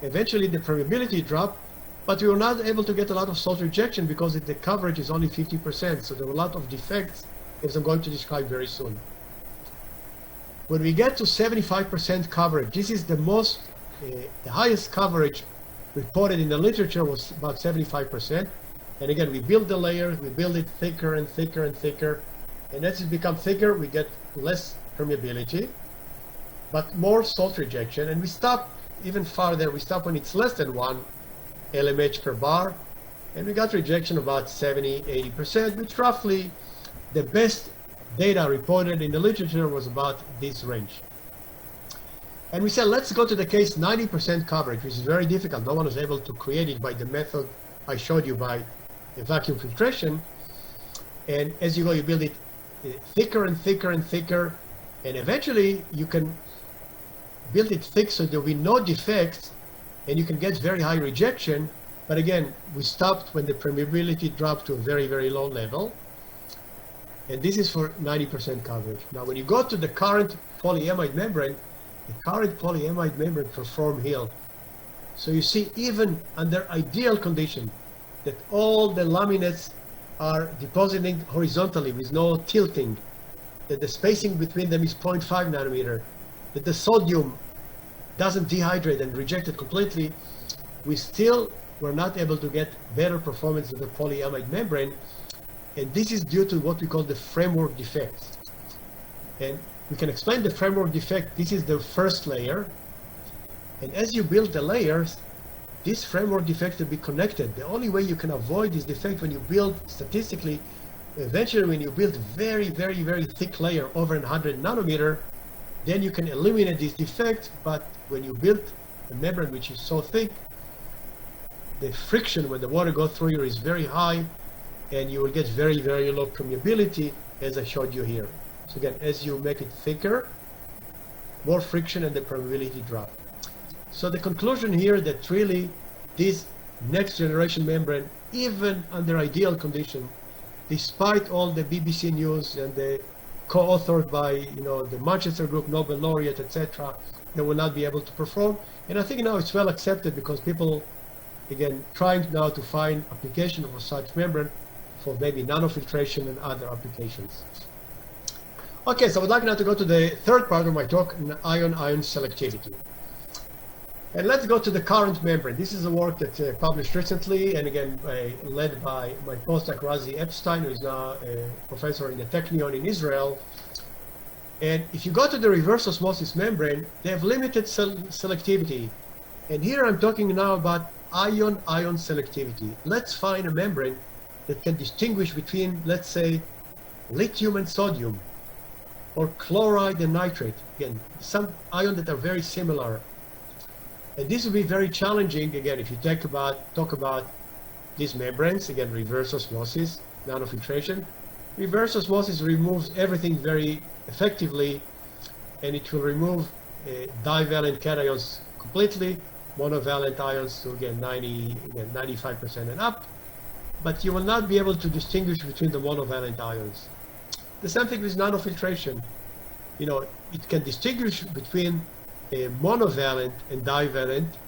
eventually the permeability drop, but we were not able to get a lot of salt rejection because the coverage is only 50%. So there were a lot of defects, as I'm going to describe very soon. When we get to 75% coverage, this is the most, the highest coverage reported in the literature was about 75%. And again, we build the layers, we build it thicker and thicker and thicker. And as it becomes thicker, we get less permeability, but more salt rejection. And we stop even farther. We stop when it's less than 1 LMH per bar. And we got rejection about 70, 80%, which roughly the best data reported in the literature was about this range. And we said, let's go to the case 90% coverage, which is very difficult. No one was able to create it by the method I showed you by the vacuum filtration. And as you go, you build it thicker and thicker and thicker. And eventually you can build it thick so there will be no defects and you can get very high rejection. But again, we stopped when the permeability dropped to a very, very low level. And this is for 90% coverage. Now, when you go to the current polyamide membrane, the current polyamide membrane perform Hill. So you see, even under ideal condition, that all the laminates are depositing horizontally with no tilting, that the spacing between them is 0.5 nanometer, that the sodium doesn't dehydrate and reject it completely, we still were not able to get better performance of the polyamide membrane. And this is due to what we call the framework defects. And we can explain the framework defect. This is the first layer. And as you build the layers, this framework defect will be connected. The only way you can avoid this defect when you build statistically, eventually when you build very, very, very thick layer over 100 nanometer, then you can eliminate this defect. But when you build a membrane which is so thick, the friction when the water goes through here is very high, and you will get very, very low permeability, as I showed you here. So again, as you make it thicker, more friction and the permeability drop. So the conclusion here that really this next generation membrane, even under ideal condition, despite all the BBC news and the co-authored by the Manchester Group, Nobel laureate, etc., they will not be able to perform. And I think now it's well accepted because people, again, trying now to find application for such membrane for maybe nanofiltration and other applications. Okay, so I would like now to go to the third part of my talk, ion-ion selectivity. And let's go to the current membrane. This is a work that published recently, and again, led by my postdoc Razi Epstein, who is now a professor in the Technion in Israel. And if you go to the reverse osmosis membrane, they have limited selectivity. And here I'm talking now about ion-ion selectivity. Let's find a membrane that can distinguish between, let's say, lithium and sodium, or chloride and nitrate. Again, some ions that are very similar. And this will be very challenging, again, if you talk about these membranes, again, reverse osmosis, nanofiltration. Reverse osmosis removes everything very effectively, and it will remove divalent cations completely, monovalent ions to, again, 95% and up. But you will not be able to distinguish between the monovalent ions. The same thing with nanofiltration. It can distinguish between monovalent and divalent,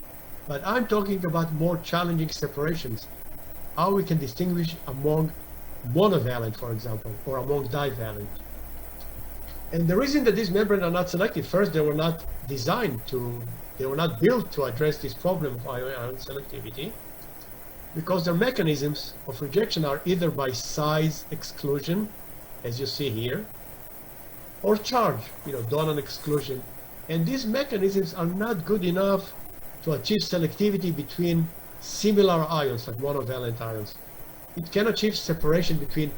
but I'm talking about more challenging separations. How we can distinguish among monovalent, for example, or among divalent. And the reason that these membranes are not selective, first, they were not built to address this problem of ion selectivity, because their mechanisms of rejection are either by size exclusion, as you see here, or charge, Donan exclusion. And these mechanisms are not good enough to achieve selectivity between similar ions, like monovalent ions. It can achieve separation between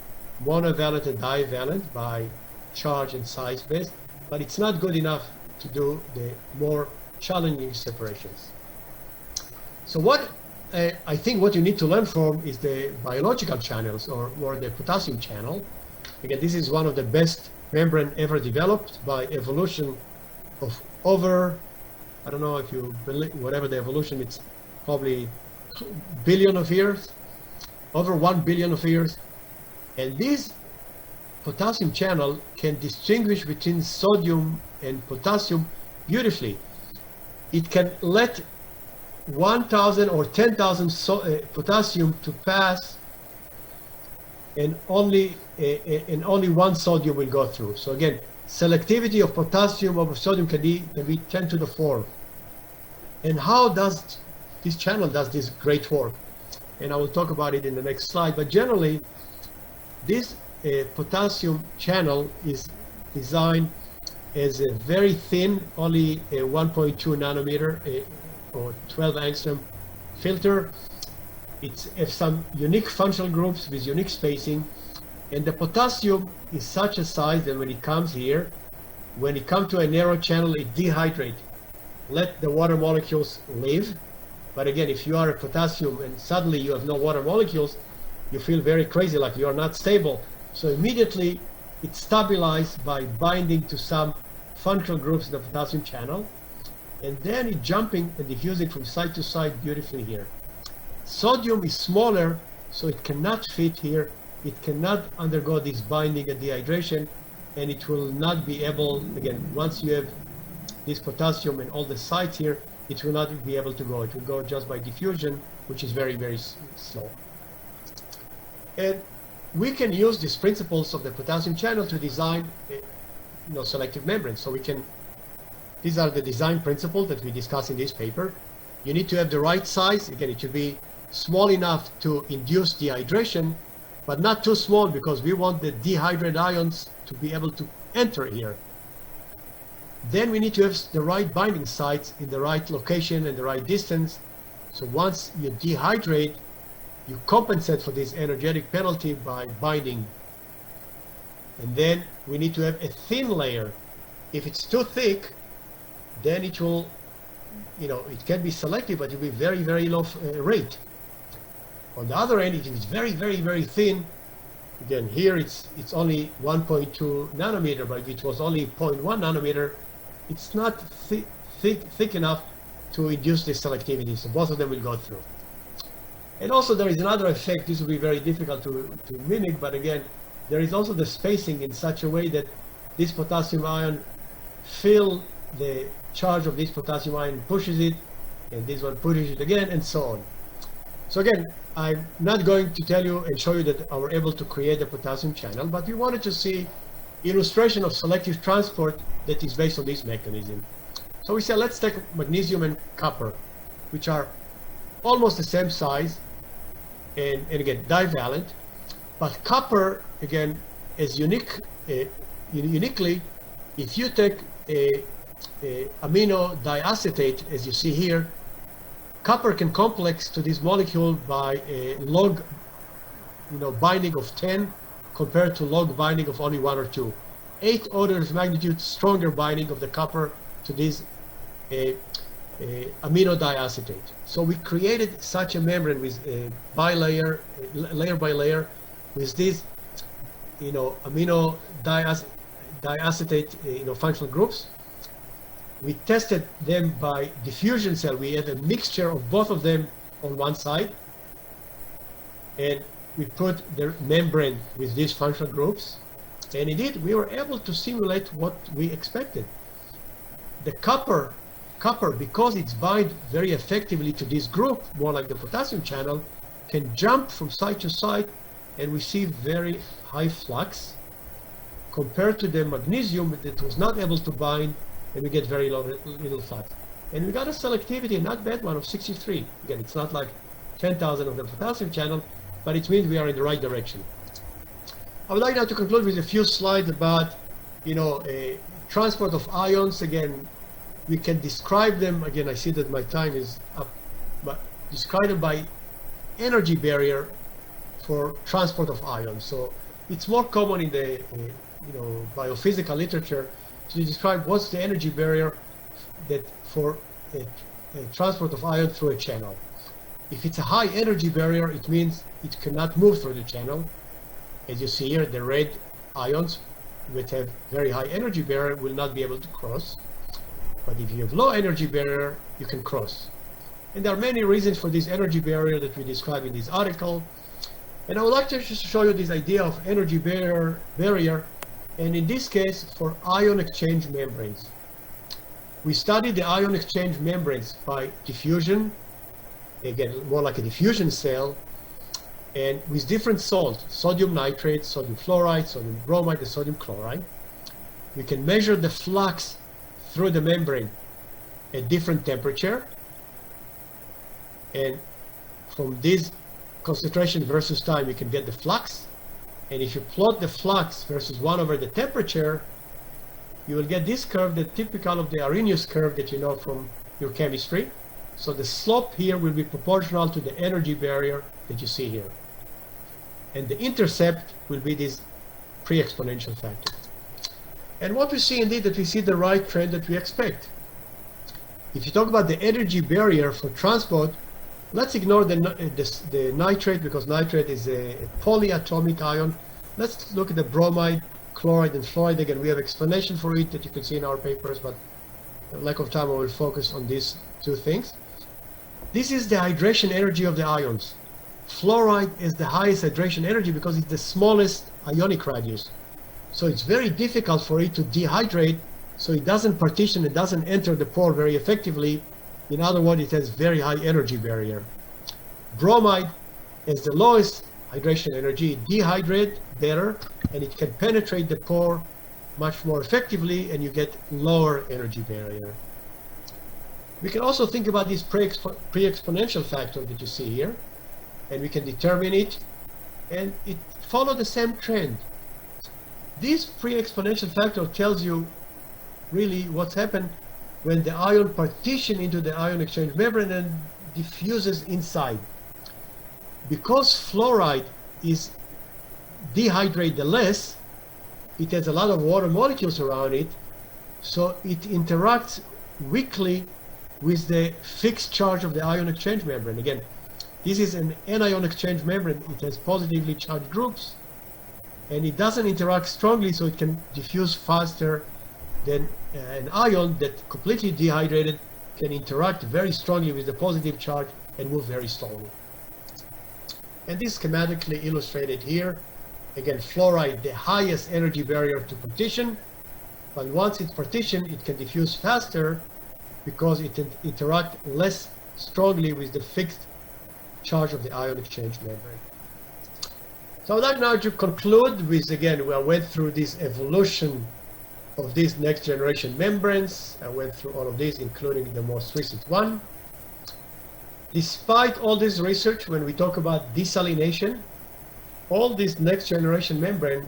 monovalent and divalent by charge and size based, but it's not good enough to do the more challenging separations. So what I think what you need to learn from is the biological channels, or the potassium channel. Again, this is one of the best membrane ever developed by evolution of over, I don't know if you believe, whatever the evolution, it's probably billion of years, over 1 billion of years. And this potassium channel can distinguish between sodium and potassium beautifully. It can let 1,000 or 10,000 potassium to pass, and only one sodium will go through. So again, selectivity of potassium over sodium can be 10 to the 4. And how does this channel does this great work? And I will talk about it in the next slide. But generally, this potassium channel is designed as a very thin, only a 1.2 nanometer or 12 angstrom filter. It's some unique functional groups with unique spacing, and the potassium is such a size that when it comes here, when it comes to a narrow channel, it dehydrates. Let the water molecules live. But again, if you are a potassium and suddenly you have no water molecules, you feel very crazy, like you are not stable. So immediately it's stabilized by binding to some functional groups in the potassium channel, and then it's jumping and diffusing from side to side beautifully here. Sodium is smaller, so it cannot fit here. It cannot undergo this binding and dehydration, and it will not be able, again, once you have this potassium and all the sites here, it will not be able to go. It will go just by diffusion, which is very, very slow. And we can use these principles of the potassium channel to design selective membranes. So we can, these are the design principles that we discuss in this paper. You need to have the right size. Again, it should be small enough to induce dehydration, but not too small, because we want the dehydrated ions to be able to enter here. Then we need to have the right binding sites in the right location and the right distance. So once you dehydrate, you compensate for this energetic penalty by binding. And then we need to have a thin layer. If it's too thick, then it will, it can be selective, but it will be very, very low rate. On the other end, if it's very, very, very thin, again, here it's only 1.2 nanometer, but if it was only 0.1 nanometer, it's not thick enough to induce this selectivity. So both of them will go through. And also there is another effect. This will be very difficult to mimic, but again, there is also the spacing in such a way that this potassium ion fill the charge of this potassium ion, pushes it, and this one pushes it again, and so on. So again, I'm not going to tell you and show you that I were able to create a potassium channel, but we wanted to see illustration of selective transport that is based on this mechanism. So we said, let's take magnesium and copper, which are almost the same size, and again, divalent. But copper, again, is uniquely, if you take a amino diacetate, as you see here, copper can complex to this molecule by a log, binding of 10 compared to log binding of only 1 or 2. 8 orders of magnitude stronger binding of the copper to this amino diacetate. So we created such a membrane with layer by layer, with these, amino diacetate, functional groups. We tested them by diffusion cell. We had a mixture of both of them on one side, and we put the membrane with these functional groups, and indeed we were able to simulate what we expected. The copper, because it's bind very effectively to this group, more like the potassium channel, can jump from side to side, and we see very high flux compared to the magnesium that was not able to bind, and we get very little flux. And we got a selectivity, not bad one, of 63. Again, it's not like 10,000 of the potassium channel, but it means we are in the right direction. I would like now to conclude with a few slides about, transport of ions. Again, we can describe them. Again, I see that my time is up, but describe them by energy barrier for transport of ions. So it's more common in the, biophysical literature to describe what's the energy barrier that for a transport of ion through a channel. If it's a high energy barrier, it means it cannot move through the channel. As you see here, the red ions which have very high energy barrier will not be able to cross. But if you have low energy barrier, you can cross. And there are many reasons for this energy barrier that we describe in this article. And I would like to just show you this idea of energy barrier, and in this case for ion exchange membranes. We studied the ion exchange membranes by diffusion, again more like a diffusion cell, and with different salts, sodium nitrate, sodium fluoride, sodium bromide, and sodium chloride. We can measure the flux through the membrane at different temperature, and from this concentration versus time, you can get the flux. And if you plot the flux versus 1 over the temperature, you will get this curve that's typical of the Arrhenius curve that you know from your chemistry. So the slope here will be proportional to the energy barrier that you see here. And the intercept will be this pre-exponential factor. And what we see indeed that we see the right trend that we expect. If you talk about the energy barrier for transport, let's ignore the nitrate, because nitrate is a polyatomic ion. Let's look at the bromide, chloride, and fluoride. Again, we have explanation for it that you can see in our papers, but for lack of time I will focus on these two things. This is the hydration energy of the ions. Fluoride is the highest hydration energy because it's the smallest ionic radius. So it's very difficult for it to dehydrate, so it doesn't partition, it doesn't enter the pore very effectively. In other words, it has very high energy barrier. Bromide is the lowest hydration energy. It dehydrates better, and it can penetrate the pore much more effectively, and you get lower energy barrier. We can also think about this pre-exponential factor that you see here, and we can determine it, and it follows the same trend. This pre-exponential factor tells you really what's happened when the ion partition into the ion exchange membrane and diffuses inside. Because fluoride is dehydrated less, it has a lot of water molecules around it, so it interacts weakly with the fixed charge of the ion exchange membrane. Again, this is an anion exchange membrane. It has positively charged groups, and it doesn't interact strongly, so it can diffuse faster than an ion that completely dehydrated can interact very strongly with the positive charge and move very slowly. And this schematically illustrated here. Again, fluoride, the highest energy barrier to partition, but once it's partitioned, it can diffuse faster because it interacts less strongly with the fixed charge of the ion exchange membrane. So I'd like now to conclude with, again, we went through this evolution of these next generation membranes. I went through all of these, including the most recent one. Despite all this research, when we talk about desalination, all these next generation membrane,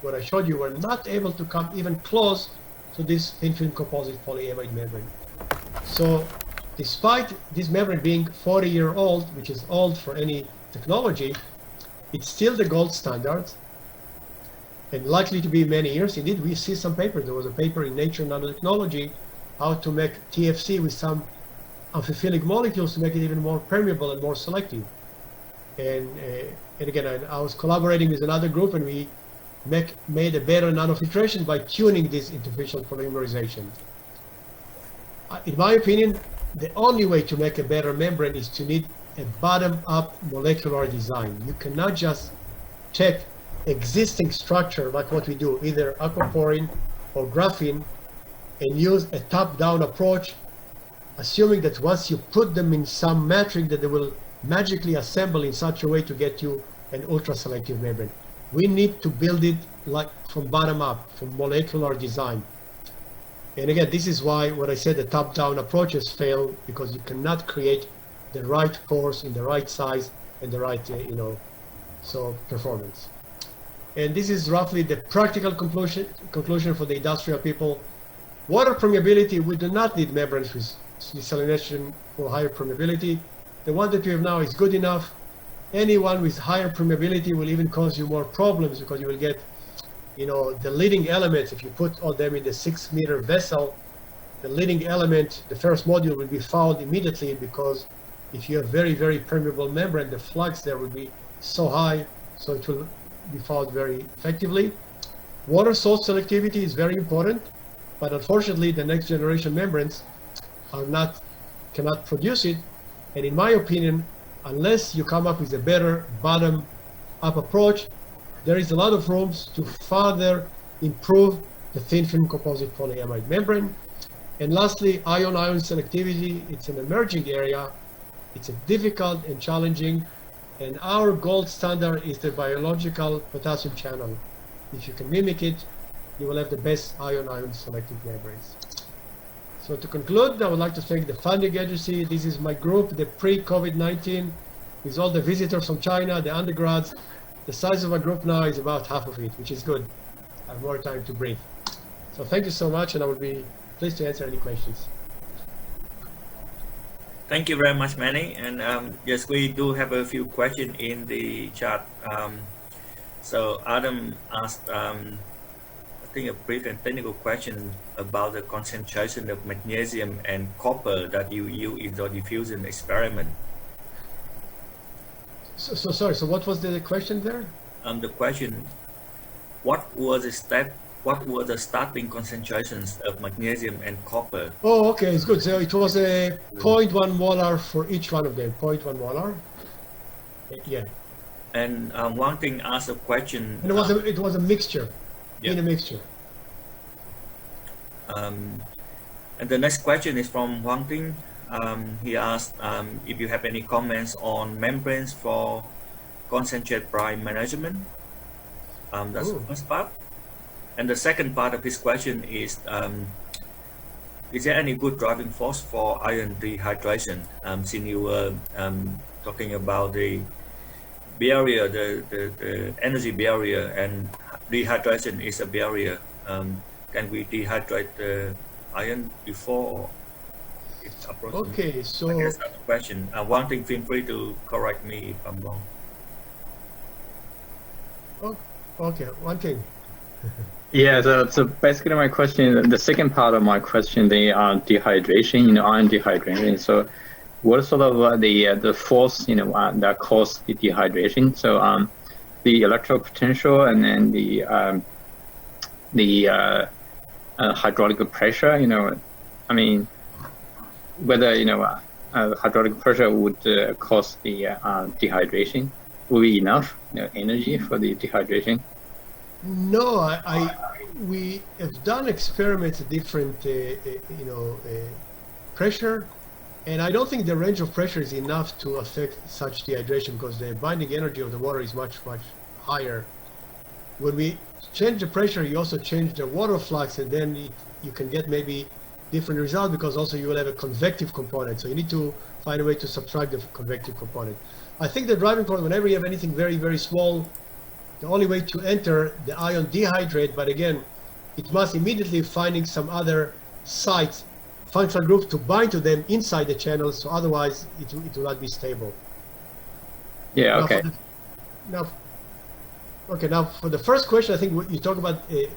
what I showed you, were not able to come even close to this thin film composite polyamide membrane. So despite this membrane being 40-year-old, which is old for any technology, it's still the gold standard and likely to be many years. Indeed, we see some papers. There was a paper in Nature Nanotechnology how to make TFC with some amphiphilic molecules to make it even more permeable and more selective. And again, I was collaborating with another group, and we made a better nanofiltration by tuning this interfacial polymerization. In my opinion, the only way to make a better membrane is to need a bottom-up molecular design. You cannot just check existing structure like what we do, either aquaporin or graphene, and use a top-down approach, assuming that once you put them in some matrix that they will magically assemble in such a way to get you an ultra-selective membrane. We need to build it like from bottom up, from molecular design. And again, this is why what I said, the top-down approaches fail, because you cannot create the right pores in the right size and the right, performance. And this is roughly the practical conclusion for the industrial people. Water permeability, we do not need membranes with desalination for higher permeability. The one that we have now is good enough. Anyone with higher permeability will even cause you more problems, because you will get, the leading elements. If you put all them in the 6-meter vessel, the leading element, the first module, will be fouled immediately, because if you have very, very permeable membrane, the flux there will be so high, so it will be fouled very effectively. Water salt selectivity is very important, but unfortunately the next generation membranes cannot produce it. And in my opinion, unless you come up with a better bottom up approach, there is a lot of rooms to further improve the thin film composite polyamide membrane. And lastly, ion-ion selectivity. It's an emerging area. It's a difficult and challenging, and our gold standard is the biological potassium channel. If you can mimic it, you will have the best ion-ion selective membranes. So to conclude, I would like to thank the funding agency. This is my group, the pre-COVID-19, with all the visitors from China, the undergrads. The size of our group now is about half of it, which is good. I have more time to breathe. So thank you so much, and I will be pleased to answer any questions. Thank you very much, Meny. And yes, we do have a few questions in the chat. So Adam asked, I think, a brief and technical question about the concentration of magnesium and copper that you use in the diffusion experiment. So sorry, so what was the question there? The question, what were the starting concentrations of magnesium and copper? Oh, okay, it's good. So it was a 0.1 molar for each one of them, 0.1 molar. Yeah. And Wang Ting asked a question. And it was a mixture, in a mixture. And the next question is from Wang Ting. He asked if you have any comments on membranes for concentrate brine management. That's the first part. And the second part of his question is there any good driving force for ion dehydration? Since you were talking about the barrier, the energy barrier, and dehydration is a barrier. Can we dehydrate the ion before it's approaching? Okay, so I guess that's the question. One thing, feel free to correct me if I'm wrong. Oh, okay, one thing. Yeah, so basically my question, the second part of my question, the dehydration, ion dehydration. So what sort of the force, that causes the dehydration? So the electrical potential and then the hydraulic pressure, I mean, whether, hydraulic pressure would cause the dehydration, will be enough energy for the dehydration? No, we have done experiments at different, pressure, and I don't think the range of pressure is enough to affect such dehydration because the binding energy of the water is much, much higher. When we change the pressure, you also change the water flux, and then you can get maybe different result because also you will have a convective component. So you need to find a way to subtract the convective component. I think the driving force, whenever you have anything very, very small, the only way to enter the ion dehydrate, but again, it must immediately finding some other sites, functional groups to bind to them inside the channel, so otherwise it will not be stable. Yeah, okay. Now for the first question, I think you talk about the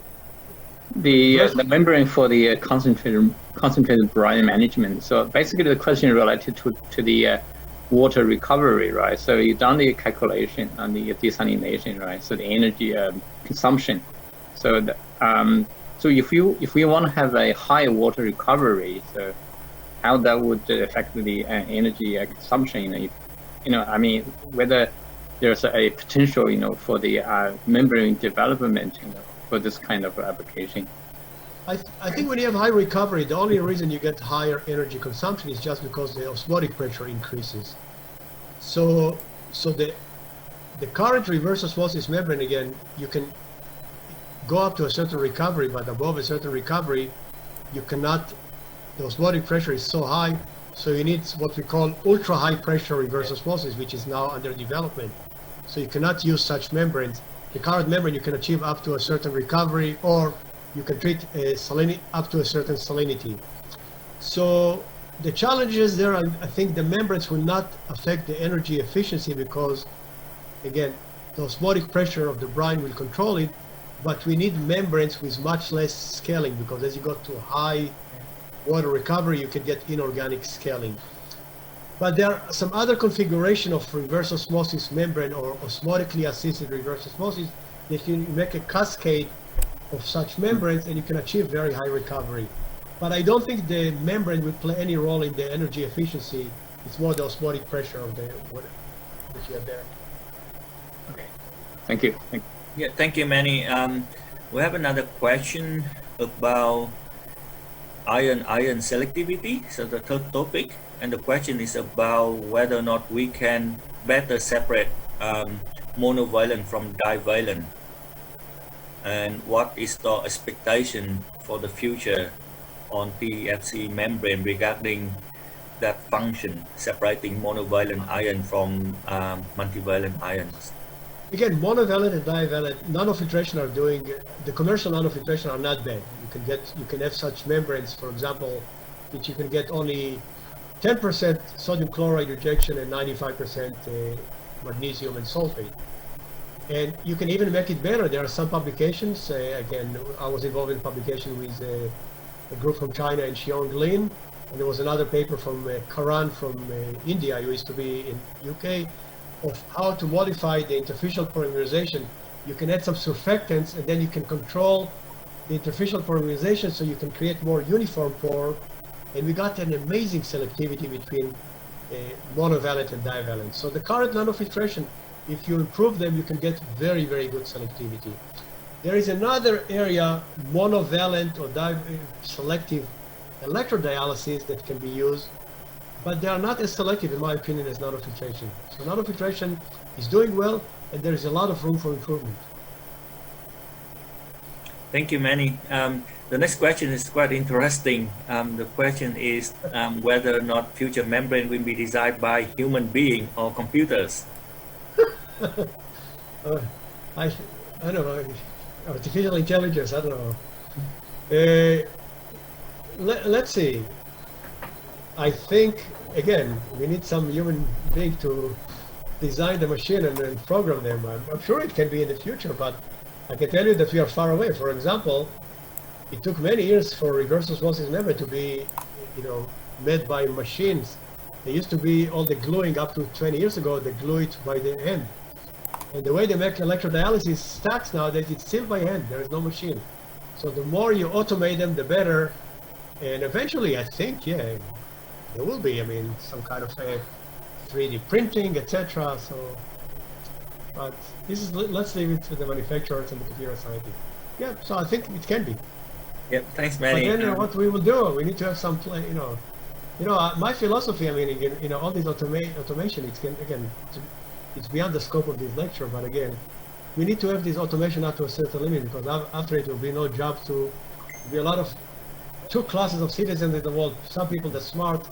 membrane for the concentrated brine management. So basically the question related to the water recovery, right? So you've done the calculation on the desalination, right? So the energy consumption. So so if we want to have a high water recovery, so how that would affect the energy consumption? I mean, whether there's a potential, for the membrane development, for this kind of application. I think when you have high recovery, the only reason you get higher energy consumption is just because the osmotic pressure increases. So the current reverse osmosis membrane, again, you can go up to a certain recovery, but above a certain recovery, you cannot, the osmotic pressure is so high, so you need what we call ultra high pressure reverse osmosis, which is now under development. So you cannot use such membranes. The current membrane you can achieve up to a certain recovery, or you can treat salinity up to a certain salinity. So the challenges there, I think the membranes will not affect the energy efficiency because, again, the osmotic pressure of the brine will control it, but we need membranes with much less scaling because as you go to high water recovery, you can get inorganic scaling. But there are some other configuration of reverse osmosis membrane or osmotically assisted reverse osmosis that you make a cascade of such membranes and you can achieve very high recovery. But I don't think the membrane will play any role in the energy efficiency. It's more the osmotic pressure of the water that you have there. Okay. Thank you. Yeah, thank you, Meny. We have another question about ion selectivity, so the third topic, and the question is about whether or not we can better separate monovalent from divalent, and what is the expectation for the future on Tfc membrane regarding that function, separating monovalent ion from multivalent ions. Again, monovalent and divalent nanofiltration are doing, the commercial nanofiltration are not bad. You can have such membranes, for example, that you can get only 10% sodium chloride rejection and 95% magnesium and sulfate. And you can even make it better. There are some publications, again, I was involved in publication with a group from China and Xiong Lin, and there was another paper from Karan from India, who used to be in UK, of how to modify the interfacial polymerization. You can add some surfactants, and then you can control the interfacial polymerization so you can create more uniform pore. And we got an amazing selectivity between monovalent and divalent. So the current nanofiltration, if you improve them, you can get very, very good selectivity. There is another area, monovalent or selective electrodialysis, that can be used, but they are not as selective, in my opinion, as nanofiltration. So nanofiltration is doing well, and there is a lot of room for improvement. Thank you, Meny. The next question is quite interesting. The question is whether or not future membrane will be designed by human being or computers. I don't know, artificial intelligence, I don't know. Let's see. I think, again, we need some human being to design the machine and then program them. I'm sure it can be in the future, but I can tell you that we are far away. For example, it took many years for reverse osmosis membrane to be, made by machines. There used to be all the gluing up to 20 years ago, they glue it by the hand. And the way they make electrodialysis stacks nowadays, it's still by hand, there is no machine. So the more you automate them, the better. And eventually, I think, yeah, there will be, some kind of 3D printing, etc. So, but this is, let's leave it to the manufacturers and the computer scientists. Yeah, so I think it can be. Yep, thanks, Meny. But then what we will do, we need to have some play, my philosophy, all this automation, it's beyond the scope of this lecture, but again, we need to have this automation up to a certain limit, because after it will be no job to be a lot of two classes of citizens in the world. Some people that smart,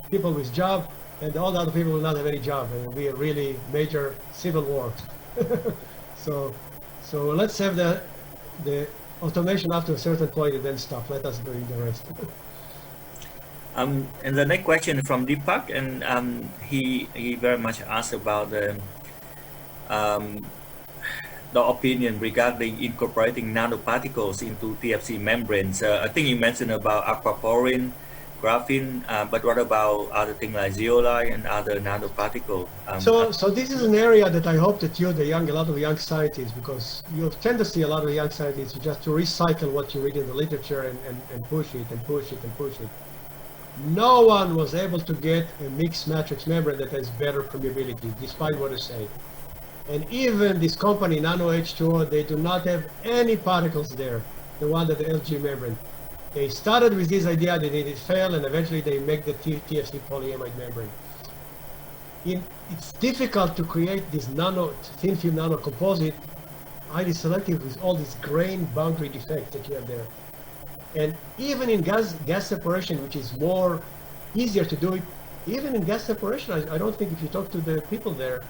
people with job, and all the other people will not have any job, and it will be a really major civil war. So let's have the automation up to a certain point and then stop. Let us do the rest. And the next question from Deepak, and he very much asked about the opinion regarding incorporating nanoparticles into Tfc membranes. I think you mentioned about aquaporin, graphene, but what about other things like zeolite and other nanoparticles? So this is an area that I hope that a lot of young scientists, because you tend to see a lot of young scientists just to recycle what you read in the literature and push it and push it and push it. No one was able to get a mixed matrix membrane that has better permeability, despite what I say. And even this company, Nano H2O, they do not have any particles there, the one that the LG membrane. They started with this idea, they did it fail, and eventually they make the TFC polyamide membrane. It's difficult to create this thin film nano composite, highly selective with all these grain boundary defects that you have there. And even in gas separation, which is more easier to do it, even in gas separation, I don't think, if you talk to the people there,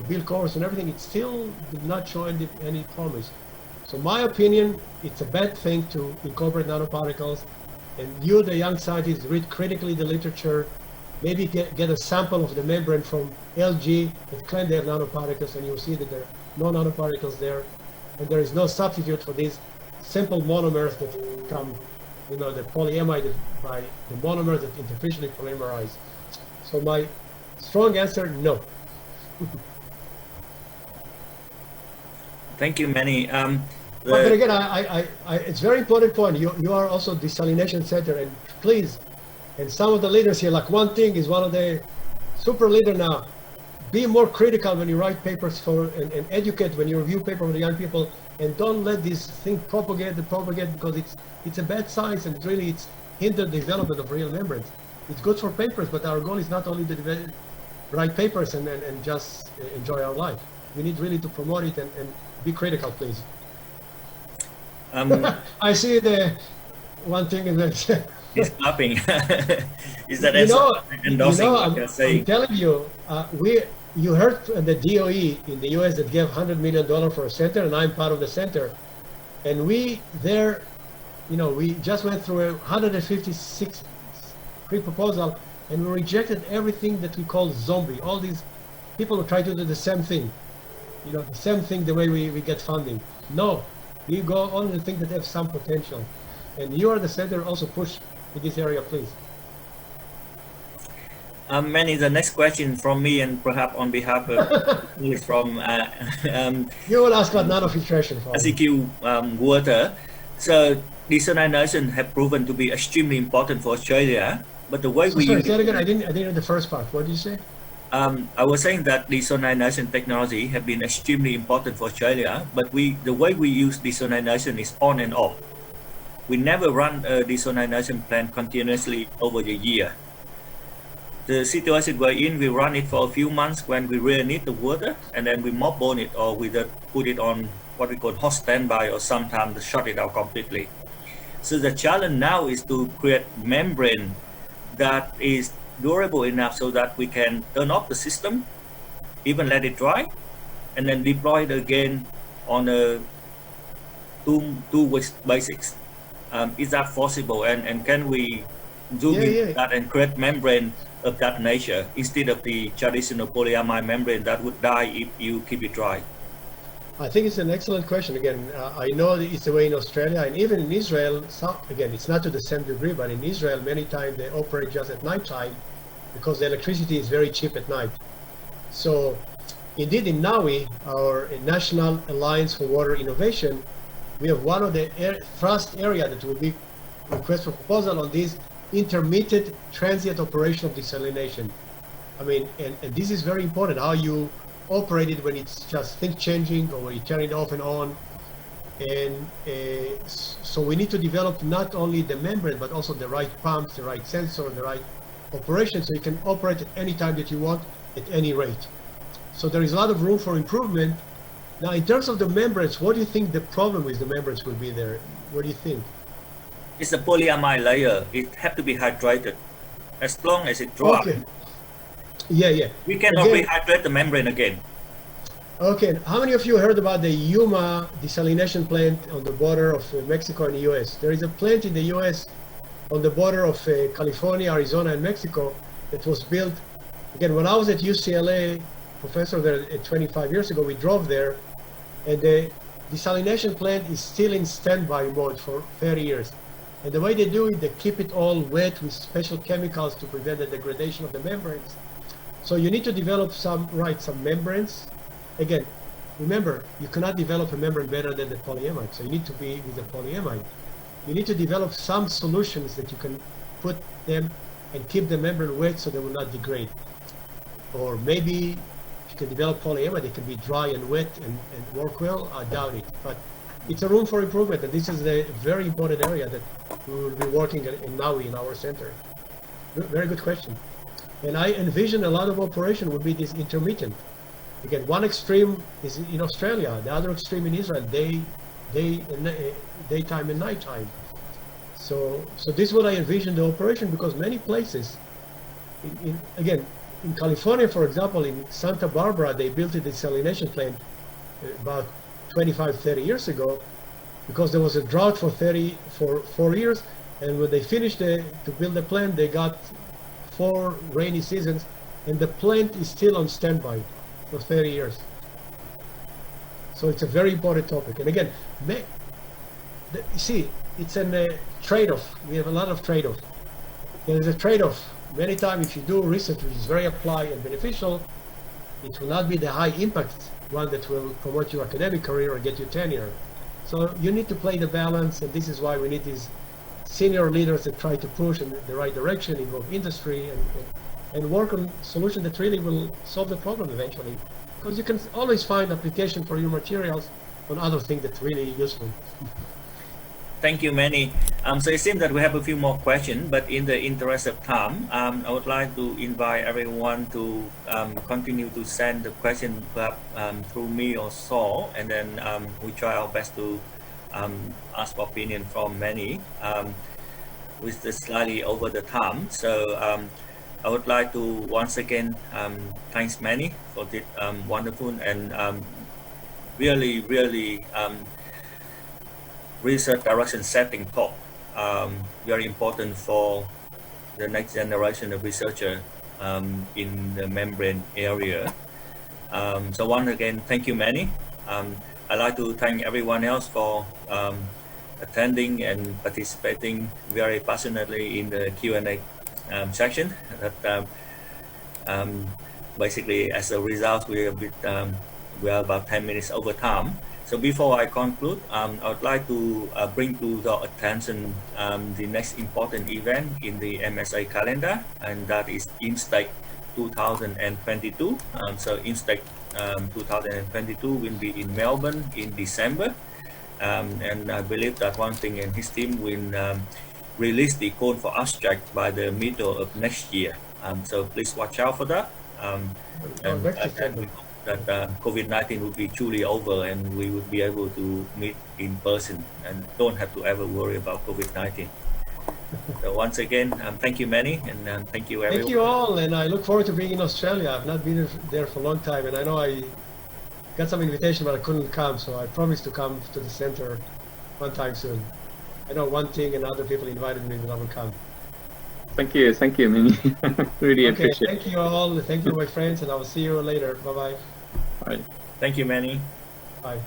Bill Course and everything, it still did not show any promise. So my opinion, it's a bad thing to incorporate nanoparticles, and you, the young scientists, read critically the literature, maybe get a sample of the membrane from LG that claim they have nanoparticles, and you'll see that there are no nanoparticles there, and there is no substitute for these simple monomers that come, the polyamide by the monomers that interfacially polymerize. So my strong answer, no. Thank you, Meny. But again, it's very important point. You are also Desalination Center, and please, and some of the leaders here, like one thing is one of the super leader now, be more critical when you write papers and educate when you review paper with the young people, and don't let this thing propagate because it's a bad science, and really it's hindered the development of real membranes. It's good for papers, but our goal is not only to write papers and just enjoy our life. We need really to promote it and be critical, please. I see the one thing in that. He's clapping. Is that endorsing what you're saying? I'm telling you, you heard the DOE in the US that gave $100 million for a center, and I'm part of the center. And we just went through 156 pre-proposal, and we rejected everything that we call zombie. All these people who try to do the same thing, the same thing the way we get funding. No, we go on the things that have some potential. And you are the center, also push in this area, please. Meny, the next question from me, and perhaps on behalf of from you will ask about nanofiltration. SEQ Water. So desalination have proven to be extremely important for Australia, but the way Sorry, say it again. I didn't hear the first part. What did you say? I was saying that desalination technology have been extremely important for Australia, but the way we use desalination is on and off. We never run a desalination plant continuously over the year. The situation we're in, we run it for a few months when we really need the water, and then we mothball it, or we put it on what we call hot standby, or sometimes shut it out completely. So the challenge now is to create membrane that is durable enough so that we can turn off the system, even let it dry, and then deploy it again on a two basics. Is that possible, and can we do that and create membrane of that nature instead of the traditional polyamide membrane that would die if you keep it dry? I think it's an excellent question. Again, I know it's the way in Australia, and even in Israel. Again, it's not to the same degree, but in Israel, many times they operate just at night time because the electricity is very cheap at night. So, indeed, in NAWI, our National Alliance for Water Innovation, we have one of the first area that will be request for proposal on this intermittent transient operation of desalination. I mean, and this is very important, how you operate it when it's just things changing, or when you turn it off and on. And so we need to develop not only the membrane, but also the right pumps, the right sensor, the right operation, so you can operate at any time that you want, at any rate. So there is a lot of room for improvement. Now, in terms of the membranes, what do you think the problem with the membranes will be there? What do you think? It's the polyamide layer. It has to be hydrated. As long as it dries, okay. Yeah. We cannot rehydrate the membrane again. Okay, how many of you heard about the Yuma desalination plant on the border of Mexico and the US? There is a plant in the US on the border of California, Arizona, and Mexico that was built. Again, when I was at UCLA, professor there 25 years ago, we drove there, and the desalination plant is still in standby mode for 30 years. And the way they do it, they keep it all wet with special chemicals to prevent the degradation of the membranes. So you need to develop some membranes. Again, remember, you cannot develop a membrane better than the polyamide, so you need to be with the polyamide. You need to develop some solutions that you can put them and keep the membrane wet so they will not degrade. Or maybe if you can develop polyamide, it can be dry and wet and work well. I doubt it, but it's a room for improvement, and this is a very important area that we will be working in NAWI in our center. Very good question. And I envision a lot of operation will be this intermittent. Again, one extreme is in Australia, the other extreme in Israel, daytime and nighttime. So this is what I envision the operation, because many places, again, in California, for example, in Santa Barbara, they built a desalination plant about 25, 30 years ago, because there was a drought for 4 years, and when they finished to build the plant, they got 4 rainy seasons, and the plant is still on standby for 30 years. So it's a very important topic. And again, you see, it's a trade-off. We have a lot of trade-off. There is a trade-off. Many times, if you do research which is very applied and beneficial, it will not be the high impact one that will promote your academic career or get you tenure. So you need to play the balance, and this is why we need these senior leaders that try to push in the right direction, involve industry, and work on solution that really will solve the problem eventually. Because you can always find application for your materials on other things that's really useful. Thank you, Meny. So it seems that we have a few more questions, but in the interest of time, I would like to invite everyone to continue to send the question through me or Saul, and then we try our best to ask opinion from Meny with the slightly over the time. So I would like to once again thanks Meny for this wonderful and really research direction setting talk, very important for the next generation of researchers in the membrane area. So once again, thank you, Meny. I'd like to thank everyone else for attending and participating very passionately in the Q&A section. That basically, as a result, we are about 10 minutes over time. So before I conclude, I would like to bring to your attention the next important event in the MSA calendar, and that is INSTAKE 2022. So INSTAKE 2022 will be in Melbourne in December, and I believe that Wang Ting and his team will release the call for abstract by the middle of next year. So please watch out for that. And we hope that COVID-19 will be truly over and we would be able to meet in person and don't have to ever worry about COVID-19. So once again, thank you, Meny, and thank you, everyone. Thank you all, and I look forward to being in Australia. I've not been there for a long time, and I know I got some invitation, but I couldn't come, so I promised to come to the center one time soon. I know Wang Ting and other people invited me, but I will come. Thank you, Meny. Really appreciate it. Thank you all. Thank you, my friends, and I will see you later. Bye-bye. Bye. Thank you, Meny. Bye.